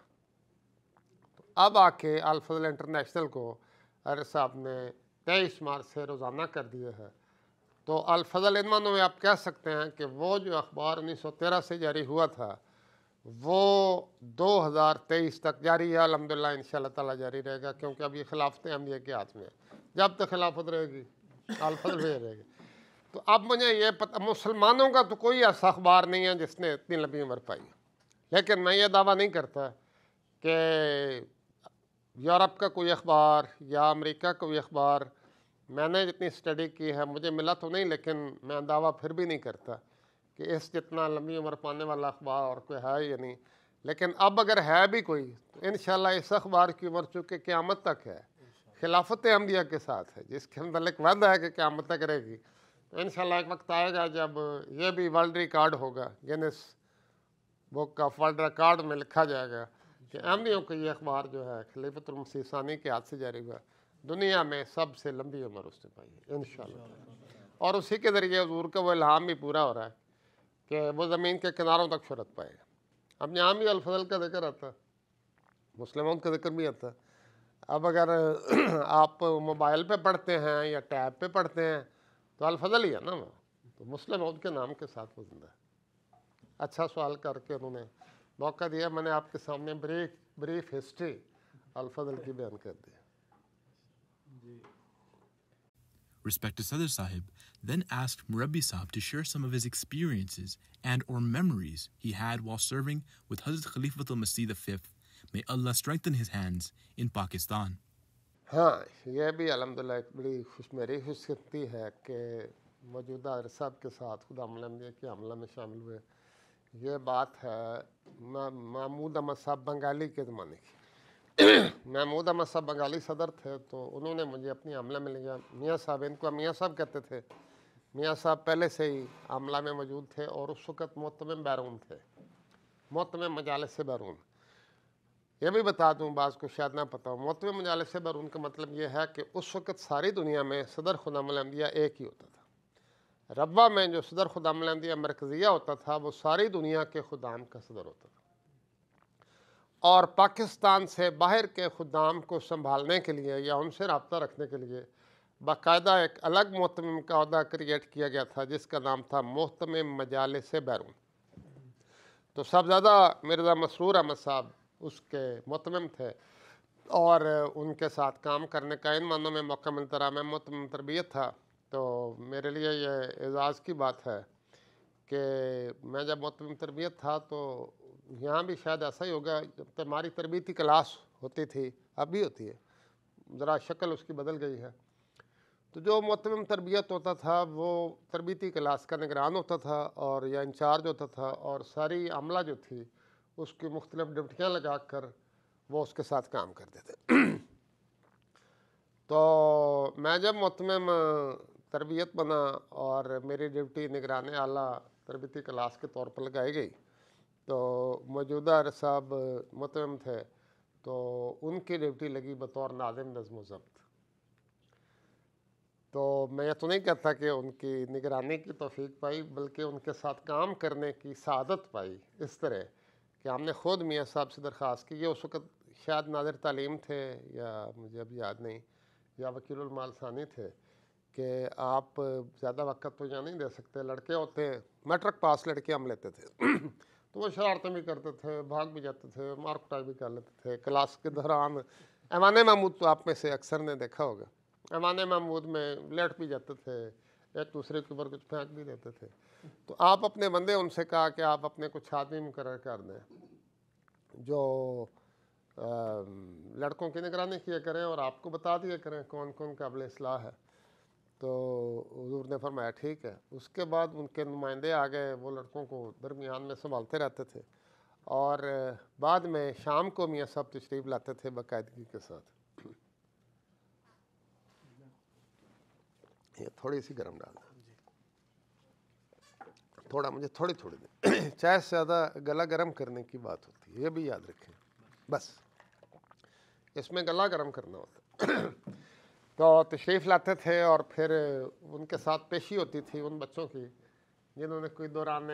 تو اب آ کے الفضل انٹرنیشنل کو حضرت صاحب نے 23 مارچ سے روزانہ کر دیا ہے۔ تو الفضل ان معنوں میں آپ کہہ سکتے ہیں کہ وہ جو اخبار 1913 سے جاری ہوا تھا وہ 2023 تک جاری ہے، الحمدللہ انشاءاللہ تعالیٰ جاری رہے گا، کیونکہ اب یہ خلافت احمدیہ کے ہاتھ میں ہے۔ جب تک خلافت رہے گی الفضل بھی رہے گی. تو اب مجھے یہ پتہ مسلمانوں کا تو کوئی ایسا اخبار نہیں ہے جس نے اتنی لمبی عمر پائی ہے، لیکن میں یہ دعویٰ نہیں کرتا کہ یورپ کا کوئی اخبار یا امریکہ کا کوئی اخبار، میں نے جتنی اسٹڈی کی ہے مجھے ملا تو نہیں، لیکن میں دعویٰ پھر بھی نہیں کرتا کہ اس جتنا لمبی عمر پانے والا اخبار اور کوئی ہے یا نہیں. لیکن اب اگر ہے بھی کوئی تو انشاءاللہ اس اخبار کی عمر چونکہ قیامت تک ہے، خلافت احمدیہ کے ساتھ ہے، جس کے متعلق وعدہ ہے کہ قیامت تک رہے گی. تو انشاءاللہ ایک وقت آئے گا جب یہ بھی ورلڈ ریکارڈ ہوگا، grains book of world record میں لکھا جائے گا کہ احمدیوں کا یہ اخبار جو ہے خلیفۃ المسیح ثانی کے ہاتھ سے جاری ہوا، دنیا میں سب سے لمبی عمر اس نے پائی ہے انشاءاللہ. اور اسی کے ذریعے حضور کا وہ الہام بھی پورا ہو رہا ہے کہ وہ زمین کے کناروں تک شہرت پائے گا. اب یہاں بھی الفضل کا ذکر آتا ہے، مسلموں کا ذکر بھی آتا ہے. اب اگر آپ موبائل پہ پڑھتے ہیں یا ٹیب پہ پڑھتے ہیں تو الفضل ہی ہے نا، تو مسلم عود کے نام کے ساتھ وہ زندہ ہے. اچھا سوال کر کے انہوں نے موقع دیا، میں نے آپ کے سامنے بریف ہسٹری الفضل کی بیان کر دی. Respected Sadr Sahib then asked Murabbi Sahib to share some of his experiences and or memories he had while serving with Hazrat Khalifatul Masih V. May Allah strengthen his hands in Pakistan. ہاں یہ بھی الحمدللہ ایک بڑی میری خوشخبری ہے کہ موجودہ عرصہ صاحب کے ساتھ خدا احمدیہ کے حملہ میں شامل ہوئے. یہ بات ہے محمود احمد صاحب بنگالی کے زمانے کی. محمود احمد صاحب بنگالی صدر تھے تو انہوں نے مجھے اپنی عملہ میں لیا. میاں صاحب، ان کو میاں صاحب کہتے تھے، میاں صاحب پہلے سے ہی عملہ میں موجود تھے اور اس وقت معتمم بیرون تھے، معتمم مجالس سے بیرون. یہ بھی بتا دوں بعض کو شاید نہ پتہ ہو، معتمم مجالس سے بیرون کا مطلب یہ ہے کہ اس وقت ساری دنیا میں صدر خدام الانبیاء ایک ہی ہوتا تھا. ربوہ میں جو صدر خدام الانبیاء مرکزیہ ہوتا تھا وہ ساری دنیا کے خدام کا صدر ہوتا تھا، اور پاکستان سے باہر کے خدام کو سنبھالنے کے لیے یا ان سے رابطہ رکھنے کے لیے باقاعدہ ایک الگ معتمم کا عہدہ کریٹ کیا گیا تھا جس کا نام تھا معتمم مجالس سے بیرون. تو صاحبزادہ مرزا مسرور احمد صاحب اس کے معتمم تھے اور ان کے ساتھ کام کرنے کا ان معنوں میں موقع ملتا رہا. میں معتمم تربیت تھا تو میرے لیے یہ اعزاز کی بات ہے کہ میں جب معتمم تربیت تھا تو یہاں بھی شاید ایسا ہی ہوگا، جب ہماری تربیتی کلاس ہوتی تھی، اب بھی ہوتی ہے، ذرا شکل اس کی بدل گئی ہے. تو جو معتمم تربیت ہوتا تھا وہ تربیتی کلاس کا نگران ہوتا تھا اور یا انچارج ہوتا تھا، اور ساری عملہ جو تھی اس کی مختلف ڈیوٹیاں لگا کر وہ اس کے ساتھ کام کرتے تھے. تو میں جب معتمم تربیت بنا اور میری ڈیوٹی نگران اعلیٰ تربیتی کلاس کے طور پر لگائی گئی تو موجودہ عرصہ صاحب معتمم تھے تو ان کی ڈیوٹی لگی بطور ناظم نظم و ضبط. تو میں یہ تو نہیں کہتا کہ ان کی نگرانی کی توفیق پائی، بلکہ ان کے ساتھ کام کرنے کی سعادت پائی اس طرح کہ ہم نے خود میاں صاحب سے درخواست کی. یہ اس وقت شاید ناظر تعلیم تھے یا مجھے اب یاد نہیں، یا وکیل المال ثانی تھے، کہ آپ زیادہ وقت تو یہاں نہیں دے سکتے، لڑکے ہوتے ہیں، میٹرک پاس لڑکے ہم لیتے تھے تو وہ شرارتیں بھی کرتے تھے، بھاگ بھی جاتے تھے، مار کٹائی بھی کر لیتے تھے کلاس کے دوران. ایوان محمود تو آپ میں سے اکثر نے دیکھا ہوگا، ایوان محمود میں لیٹ بھی جاتے تھے، ایک دوسرے کے اوپر کچھ پھینک بھی دیتے تھے. تو آپ اپنے بندے ان سے کہا کہ آپ اپنے کچھ آدمی مقرر کر دیں جو لڑکوں کی نگرانی کیا کریں اور آپ کو بتا دیا کریں کون کون قابل اصلاح ہے. تو حضور نے فرمایا ٹھیک ہے. اس کے بعد ان کے نمائندے آ گئے، وہ لڑکوں کو درمیان میں سنبھالتے رہتے تھے، اور بعد میں شام کو میاں صاحب تشریف لاتے تھے باقاعدگی کے ساتھ. یہ تھوڑی سی گرم ڈال دیں، تھوڑا مجھے تھوڑی دیں، چائے سے زیادہ گلا گرم کرنے کی بات ہوتی ہے، یہ بھی یاد رکھیں، بس اس میں گلا گرم کرنا ہوتا ہے. تو تشریف لاتے تھے اور پھر ان کے ساتھ پیشی ہوتی تھی ان بچوں کی جنہوں نے کوئی دوران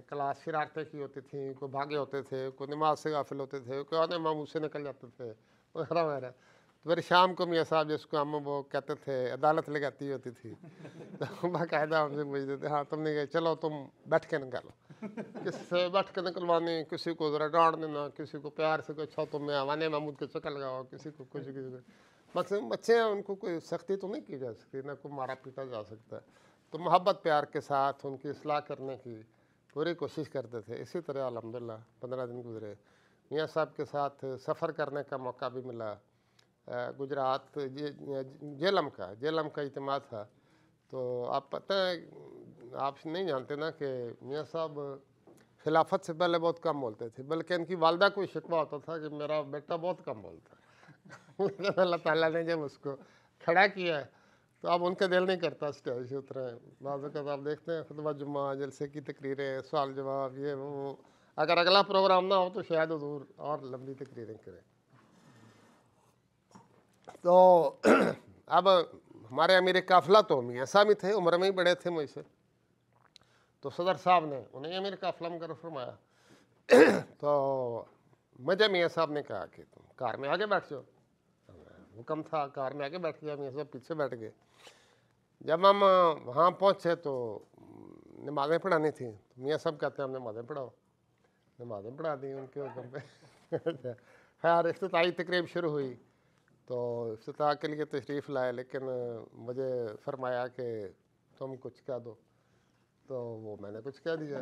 کلاس شرارتیں کی ہوتی تھیں، کوئی بھاگے ہوتے تھے، کوئی نماز سے غافل ہوتے تھے، کوئی آنے ماموں سے نکل جاتے تھے وغیرہ وغیرہ. تو پھر شام کو میاں صاحب جس کو ہم وہ کہتے تھے عدالت لگاتی ہوتی تھی تو باقاعدہ ہم سے پوچھتے تھے، ہاں تم نے کہا چلو تم بیٹھ کے نکالو، کس سے بیٹھ کے نکلوانی، کسی کو ذرا ڈانٹ دینا، کسی کو پیار سے کوئی اچھا تم نے ایوان محمود کے چکر لگاؤ، کسی کو کچھ. مقصد بچے ہیں، ان کو کوئی سختی تو نہیں کی جا سکتی، نہ کوئی مارا پیٹا جا سکتا ہے، تو محبت پیار کے ساتھ ان کی اصلاح کرنے کی پوری کوشش کرتے تھے۔ اسی طرح الحمدللہ 15 دن گزرے، میاں صاحب کے ساتھ سفر کرنے کا موقع بھی ملا، گجرات جیلم کا اجتماع تھا۔ تو آپ پتہ ہے، آپ نہیں جانتے نا کہ میاں صاحب خلافت سے پہلے بہت کم بولتے تھے، بلکہ ان کی والدہ کو شکوہ ہوتا تھا کہ میرا بیٹا بہت کم بولتا ہے لیکن اللہ تعالیٰ نے جب اس کو کھڑا کیا ہے تو اب ان کا دل نہیں کرتا اسٹیج سے اتریں۔ بعض اوقات آپ دیکھتے ہیں خطبہ جمعہ، جلسے کی تقریریں، سوال جواب، یہ وہ، اگر اگلا پروگرام نہ ہو تو شاید حضور اور لمبی تقریریں کریں۔ تو اب ہمارے امیر قافلہ تو میاں صاحب ہی تھے، عمر میں ہی بڑے تھے مجھ سے، تو صدر صاحب نے انہیں امیر قافلہ مقرر فرمایا۔ تو مجھے میاں صاحب نے کہا کہ تم کار میں آگے بیٹھ جاؤ، حکم تھا کار میں آگے بیٹھ گیا، میاں صاحب پیچھے بیٹھ گئے۔ جب ہم وہاں پہنچے تو نمازیں پڑھانی تھیں، تو میاں صاحب کہتے ہیں ہم نمازیں پڑھاؤ، نمازیں پڑھا دیں ان کے حکم پہ۔ خیر افتتاحی تقریب شروع ہوئی، تو افتتاح کے لیے تشریف لائے، لیکن مجھے فرمایا کہ تم کچھ کہہ دو، تو وہ میں نے کچھ کہہ دیا۔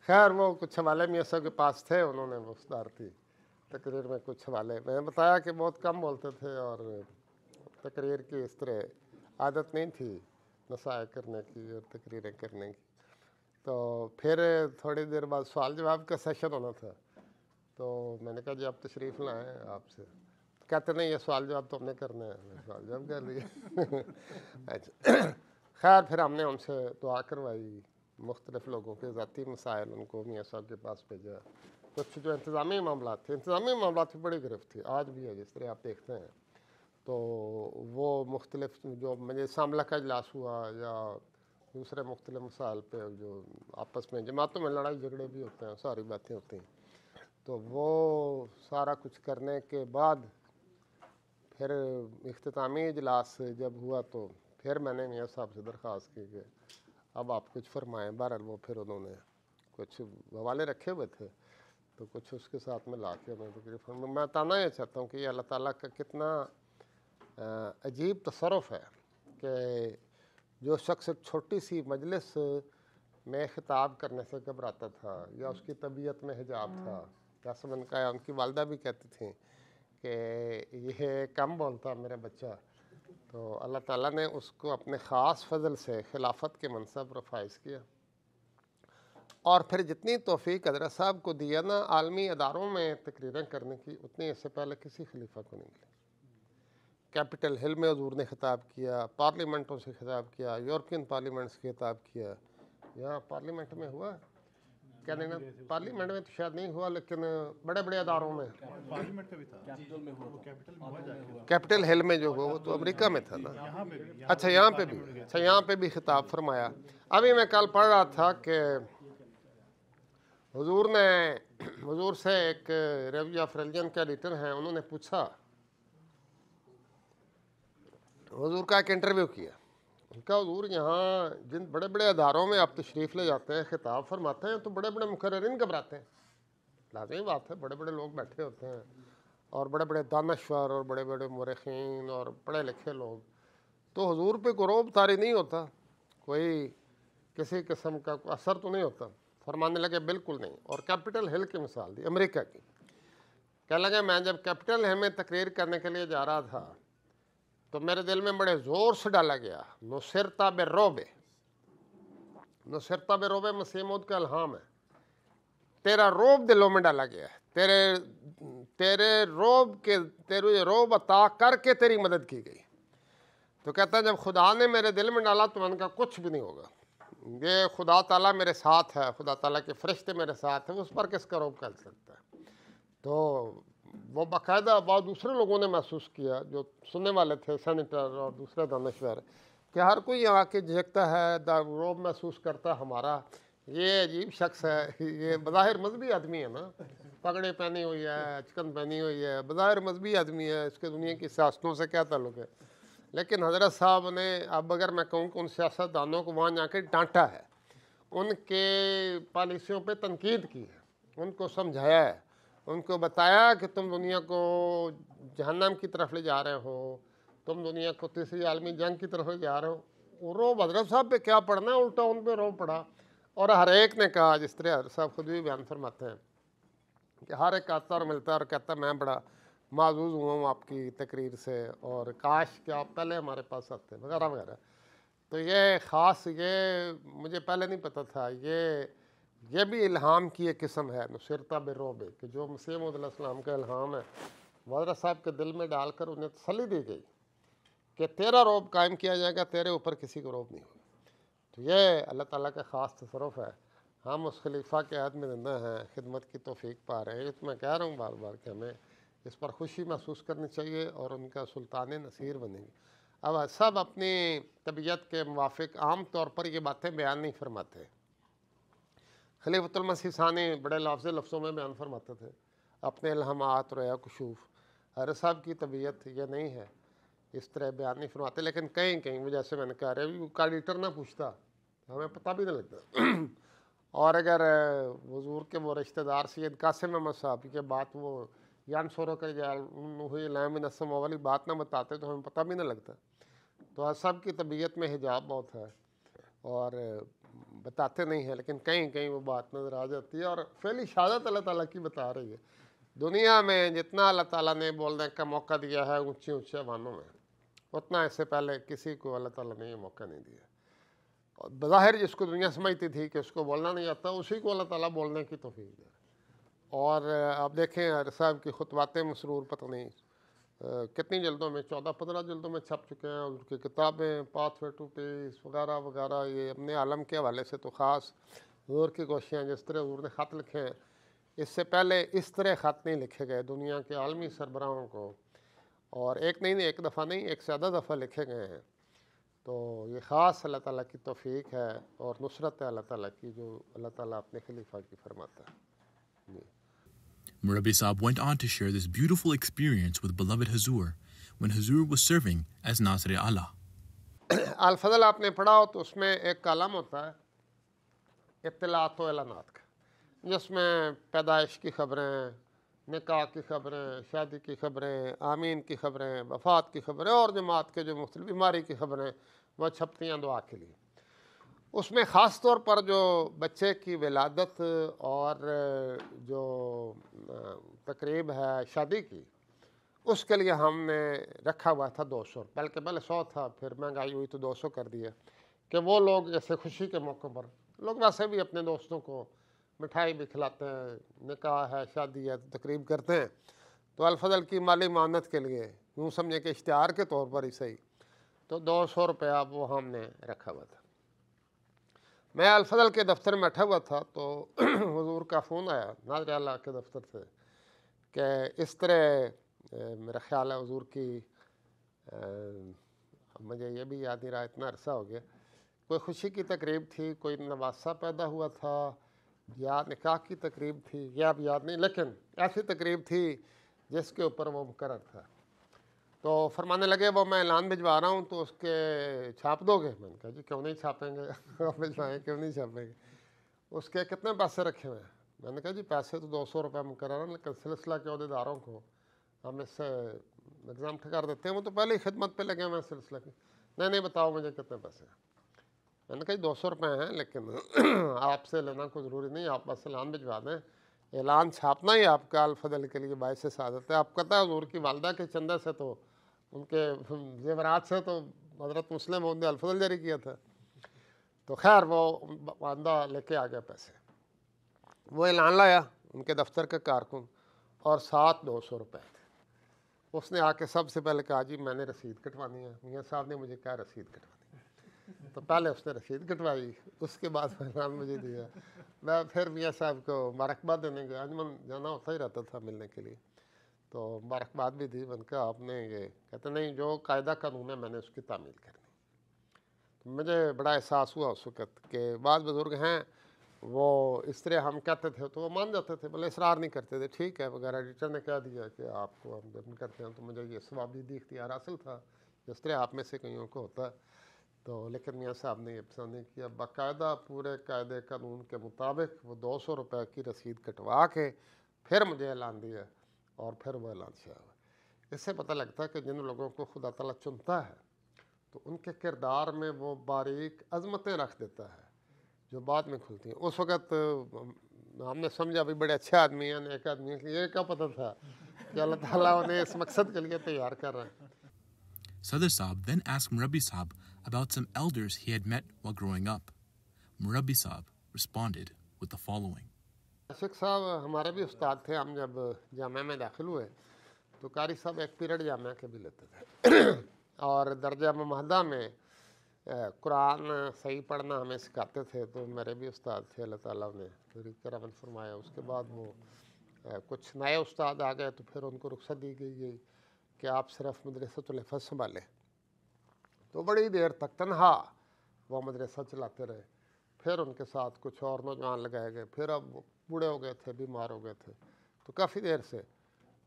خیر وہ کچھ حوالے میاں صاحب کے پاس تھے، انہوں نے وفدار تھی تقریر میں کچھ حوالے، میں نے بتایا کہ بہت کم بولتے تھے اور تقریر کی اس طرح عادت نہیں تھی نصائح کرنے کی اور تقریریں کرنے کی۔ تو پھر تھوڑی دیر بعد سوال جواب کا سیشن ہونا تھا، تو میں نے کہا جی آپ تشریف لائیں آپ سے، کہتے نہیں یہ سوال جواب تو ہم نے کرنا ہے، میں سوال جواب کر لیا۔ اچھا خیر پھر ہم نے ان سے دعا کروائی، مختلف لوگوں کے ذاتی مسائل ان کو میاں صاحب کے پاس بھیجا، کچھ جو انتظامی معاملات تھے، انتظامی معاملات میں بڑی گرفت تھی، آج بھی ہے جس طرح آپ دیکھتے ہیں۔ تو وہ مختلف جو مجلس عاملہ کا اجلاس ہوا یا دوسرے مختلف مسائل پہ جو آپس میں جماعتوں میں لڑائی جھگڑے بھی ہوتے ہیں، ساری باتیں ہوتی ہیں، تو وہ سارا کچھ کرنے کے بعد پھر اختتامی اجلاس جب ہوا تو پھر میں نے میاں صاحب سے درخواست کی کہ اب آپ کچھ فرمائیں۔ بہرحال وہ پھر انہوں نے کچھ حوالے رکھے ہوئے تھے تو کچھ اس کے ساتھ میں لا کے میں بتانا یہ چاہتا ہوں کہ یہ اللہ تعالیٰ کا کتنا عجیب تصرف ہے کہ جو شخص ایک چھوٹی سی مجلس میں خطاب کرنے سے گھبراتا تھا یا اس کی طبیعت میں حجاب تھا، جیسا میں نے کہا ان کی والدہ بھی کہتی تھیں کہ یہ کم بولتا میرا بچہ، تو اللہ تعالیٰ نے اس کو اپنے خاص فضل سے خلافت کے منصب پر فائز کیا، اور پھر جتنی توفیق حضرت صاحب کو دیا نا عالمی اداروں میں تقریریں کرنے کی، اتنی اس سے پہلے کسی خلیفہ کو نہیں ملی۔ کیپٹل ہل میں حضور نے خطاب کیا، پارلیمنٹوں سے خطاب کیا، یورپین پارلیمنٹ سے خطاب کیا، یہاں پارلیمنٹ میں ہوا کیا نہیں نا، پارلیمنٹ میں تو شاید نہیں ہوا لیکن بڑے بڑے اداروں میں، کیپٹل ہل میں جو ہوا وہ تو امریکہ میں تھا نا۔ اچھا یہاں پہ بھی خطاب فرمایا۔ ابھی میں کل پڑھ رہا تھا کہ حضور سے ایک ریویو آف ریلیجن کے ایڈیٹر ہیں، انہوں نے پوچھا، حضور کا ایک انٹرویو کیا، ان کا حضور یہاں جن بڑے بڑے اداروں میں آپ تشریف لے جاتے ہیں خطاب فرماتے ہیں تو بڑے بڑے مقررین گھبراتے ہیں، لازمی بات ہے، بڑے بڑے لوگ بیٹھے ہوتے ہیں اور بڑے بڑے دانشور اور بڑے بڑے مورخین اور پڑھے لکھے لوگ، تو حضور پہ کوئی روب طاری نہیں ہوتا، کوئی کسی قسم کا کوئی اثر تو نہیں ہوتا؟ فرمانے لگے بالکل نہیں، اور کیپٹل ہل کی مثال دی امریکہ کی، کہنے لگے میں جب کیپٹل ہل میں تقریر کرنے کے لیے جا رہا تھا تو میرے دل میں بڑے زور سے ڈالا گیا نصرت بالرعب، نصرت بالرعب مسیح موعود کا الہام ہے، تیرا روب دلوں میں ڈالا گیا ہے، تیرے روب عطا کر کے تیری مدد کی گئی۔ تو کہتا ہے جب خدا نے میرے دل میں ڈالا تو میں نے کہا کچھ بھی نہیں ہوگا، یہ خدا تعالیٰ میرے ساتھ ہے، خدا تعالیٰ کے فرشتے میرے ساتھ ہیں، اس پر کس کا روب کر سکتا ہے؟ تو وہ باقاعدہ بعض دوسرے لوگوں نے محسوس کیا جو سننے والے تھے، سینیٹر اور دوسرے دانشور، کہ ہر کوئی یہاں کے جھجکتا ہے، روب محسوس کرتا ہے ہمارا، یہ عجیب شخص ہے، یہ بظاہر مذہبی آدمی ہے نا، پگڑی پہنی ہوئی ہے، چکن پہنی ہوئی ہے، بظاہر مذہبی آدمی ہے، اس کے دنیا کی سیاستوں سے کیا تعلق ہے؟ لیکن حضرت صاحب نے اب اگر میں کہوں کہ ان سیاست دانوں کو وہاں جا کے ڈانٹا ہے، ان کے پالیسیوں پہ تنقید کی ہے، ان کو سمجھایا ہے، ان کو بتایا کہ تم دنیا کو جہنم کی طرف لے جا رہے ہو، تم دنیا کو تیسری عالمی جنگ کی طرف لے جا رہے ہو، روب حضرت صاحب پہ کیا پڑھنا، الٹا ان پہ روب پڑا۔ اور ہر ایک نے کہا، جس طرح حضرت صاحب خود بھی بیان فرماتے ہیں کہ ہر ایک آتا اور ملتا اور کہتا میں بڑا معزوز ہوا ہوں آپ کی تقریر سے، اور کاش کہ آپ پہلے ہمارے پاس آتے وغیرہ وغیرہ۔ تو یہ خاص، یہ مجھے پہلے نہیں پتہ تھا، یہ بھی الہام کی ایک قسم ہے، نصرتا بالرعب، کہ جو مسیح موعود علیہ السلام کا الہام ہے وہ حضرت صاحب کے دل میں ڈال کر انہیں تسلی دی گئی کہ تیرا رعب قائم کیا جائے گا، تیرے اوپر کسی کو رعب نہیں ہوگا۔ تو یہ اللہ تعالیٰ کا خاص تصرف ہے۔ ہم اس خلیفہ کے عہد میں زندہ ہیں، خدمت کی توفیق پا رہے ہیں۔ یہ تو میں کہہ رہا ہوں بار بار کہ ہمیں اس پر خوشی محسوس کرنی چاہیے اور ان کا سلطان نصیر بنیں گے۔ اب سب اپنی طبیعت کے موافق عام طور پر یہ باتیں بیان نہیں فرماتے۔ خلیفۃ المسیح ثانی بڑے لفظوں میں بیان فرماتے تھے اپنے الہامات، رؤیا کشوف۔ حضرت صاحب کی طبیعت یہ نہیں ہے، اس طرح بیان نہیں فرماتے، لیکن کہیں وہ جیسے میں نے کہا رہا کا ایڈیٹر نہ پوچھتا ہمیں پتہ بھی نہیں لگتا۔ اور اگر حضور کے وہ رشتہ دار سید قاسم احمد صاحب کی بات وہ ینصرک ہوئی لام نسم والی بات نہ بتاتے تو ہمیں پتہ بھی نہ لگتا۔ تو حضرت صاحب کی طبیعت میں حجاب بہت ہے اور بتاتے نہیں ہیں، لیکن کہیں وہ بات نظر آ جاتی ہے، اور فعلی شہادت اللہ تعالیٰ کی بتا رہی ہے۔ دنیا میں جتنا اللہ تعالیٰ نے بولنے کا موقع دیا ہے اونچے وانوں میں، اتنا اس سے پہلے کسی کو اللہ تعالیٰ نے یہ موقع نہیں دیا۔ اور بظاہر جس کو دنیا سمجھتی تھی کہ اس کو بولنا نہیں آتا، اسی کو اللہ تعالیٰ بولنے کی توفیق دے۔ اور آپ دیکھیں حضرت صاحب کی خطبات مسرور پتہ نہیں کتنی جلدوں میں، 14-15 جلدوں میں چھپ چکے ہیں، اور ان کی کتابیں پاتھ وے ٹو پیس وغیرہ وغیرہ، یہ اپنے عالم کے حوالے سے تو خاص حضور کی کوششیں، جس طرح حضور نے خط لکھے ہیں، اس سے پہلے اس طرح خط نہیں لکھے گئے دنیا کے عالمی سربراہوں کو، اور ایک دفعہ نہیں، ایک سے زیادہ دفعہ لکھے گئے ہیں۔ تو یہ خاص اللہ تعالیٰ کی توفیق ہے اور نصرت ہے اللہ تعالیٰ کی، جو اللہ تعالیٰ اپنے خلیفہ کی فرماتا ہے۔ Murabbi Saab went on to share this beautiful experience with beloved Hazur when Hazur was serving as Nazir Allah. الفضل آپ نے پڑھا ہو تو اس میں ایک کالم ہوتا ہے اطلاعات و اعلانات کا، جس میں پیدائش کی خبریں، نکاح کی خبریں، شادی کی خبریں، آمین کی خبریں، وفات کی خبریں، اور جماعت کے جو مختلف بیماری کی خبریں وہ چھپتی ہیں دعا کے لیے۔ اس میں خاص طور پر جو بچے کی ولادت اور جو تقریب ہے شادی کی، اس کے لیے ہم نے رکھا ہوا تھا 200، بلکہ پہلے 100 تھا، پھر مہنگائی ہوئی تو 200 کر دیا، کہ وہ لوگ جیسے خوشی کے موقع پر لوگ ویسے بھی اپنے دوستوں کو مٹھائی بھی کھلاتے ہیں، نکاح ہے، شادی ہے تو تقریب کرتے ہیں، تو الفضل کی مالی معاونت کے لیے یوں سمجھے کہ اشتہار کے طور پر ہی صحیح، تو 200 روپیہ وہ ہم نے رکھا ہوا تھا۔ میں الفضل کے دفتر میں بیٹھا ہوا تھا تو حضور کا فون آیا ناظر اللہ کے دفتر سے کہ اس طرح میرا خیال ہے حضور کی مجھے یہ بھی یاد نہیں رہا، اتنا عرصہ ہو گیا، کوئی خوشی کی تقریب تھی، کوئی نواسہ پیدا ہوا تھا، یا نکاح کی تقریب تھی، یہ اب یاد نہیں، لیکن ایسی تقریب تھی جس کے اوپر وہ مقرر تھا۔ تو فرمانے لگے وہ میں اعلان بھجوا رہا ہوں تو اس کے چھاپ دو گے؟ میں نے کہا جی کیوں نہیں چھاپیں گے، آپ بھجوائیں کیوں نہیں چھاپیں گے۔ اس کے کتنے پیسے رکھے ہوئے ہیں؟ میں نے کہا جی پیسے تو 200 روپے مقرر ہیں، لیکن سلسلہ کے عہدیداروں کو ہم اس سے ایگزامپٹ کر دیتے ہیں، وہ تو پہلے ہی خدمت پہ لگے ہوئے ہیں سلسلہ کی۔ نہیں بتاؤ مجھے کتنے پیسے ہیں۔ میں نے کہا جی 200 روپے ہیں، لیکن آپ سے لینا کوئی ضروری نہیں، آپ بس اعلان بھجوا دیں، اعلان چھاپنا ہی آپ کا الفضل کے لیے باعث سعادت ہے۔ آپ پتہ ہے حضور کی والدہ کے چندے سے تو ان کے زیورات سے تو حضرت مسلم موعود نے الفضل جاری کیا تھا۔ تو خیر وہ والدہ لے کے آ گیا پیسے، وہ اعلان لایا ان کے دفتر کا کارکن، اور ساتھ 200 روپے تھے۔ اس نے آ کے سب سے پہلے کہا جی میں نے رسید کٹوانی ہے، میاں صاحب نے مجھے کہا رسید کٹوانی ہے، تو پہلے اس نے رسید کٹوائی، اس کے بعد اعلان مجھے دیا۔ میں پھر میاں صاحب کو مبارکباد دینے گیا، انجمن جانا ہوتا ہی رہتا تھا ملنے کے لیے، تو مبارکباد بھی دی۔ میں نے کہا آپ نے یہ کہتے نہیں، جو قاعدہ قانون ہے میں نے اس کی تعمیل کرنی۔ تو مجھے بڑا احساس ہوا اس وقت کہ بعض بزرگ ہیں وہ اس طرح ہم کہتے تھے تو وہ مان جاتے تھے، بلے اصرار نہیں کرتے تھے، ٹھیک ہے وغیرہ، ایڈیٹر نے کہہ دیا کہ آپ کو ہم جب کرتے ہیں تو مجھے یہ ثوابیدی اختیار حاصل تھا جس طرح آپ میں سے کئیوں کو ہوتا ہے۔ تو لیکن میاں صاحب نے یہ پسند نہیں کیا، باقاعدہ پورے قاعدے قانون کے مطابق وہ 200 روپے کی رسید کٹوا کے پھر مجھے اعلان دیا اور پھر وہ اعلان سے ہوا۔ اس سے پتہ لگتا ہے کہ جن لوگوں کو خدا تعالیٰ چنتا ہے تو ان کے کردار میں وہ باریک عظمتیں رکھ دیتا ہے جو بعد میں کھلتی ہیں۔ اس وقت ہم نے سمجھا بھی بڑے اچھے آدمی ہیں، نیک آدمی ہیں، یہ کیا پتہ تھا کہ اللہ تعالیٰ انہیں اس مقصد کے لیے تیار کر رہے ہیں۔ Sadr Saab then asked Murabbi Saab about some elders he had met while growing up. Murabbi Saab responded with the following. عاشق صاحب ہمارے بھی استاد تھے۔ ہم جب جامعہ میں داخل ہوئے تو قاری صاحب ایک پیریڈ جامعہ کے بھی لیتے تھے اور درجہ معاہدہ میں قرآن صحیح پڑھنا ہمیں سکھاتے تھے، تو میرے بھی استاد تھے، اللہ تعالیٰ نے میری کرم فرمایا۔ اس کے بعد وہ کچھ نئے استاد آ گئے تو پھر ان کو رخصت دی گئی کہ آپ صرف مدرسۃ الحفظ سنبھالیں، تو بڑی دیر تک تنہا وہ مدرسہ چلاتے رہے۔ پھر ان کے ساتھ کچھ اور نوجوان لگائے گئے، پھر اب وہ بوڑھے ہو گئے تھے، بیمار ہو گئے تھے، تو کافی دیر سے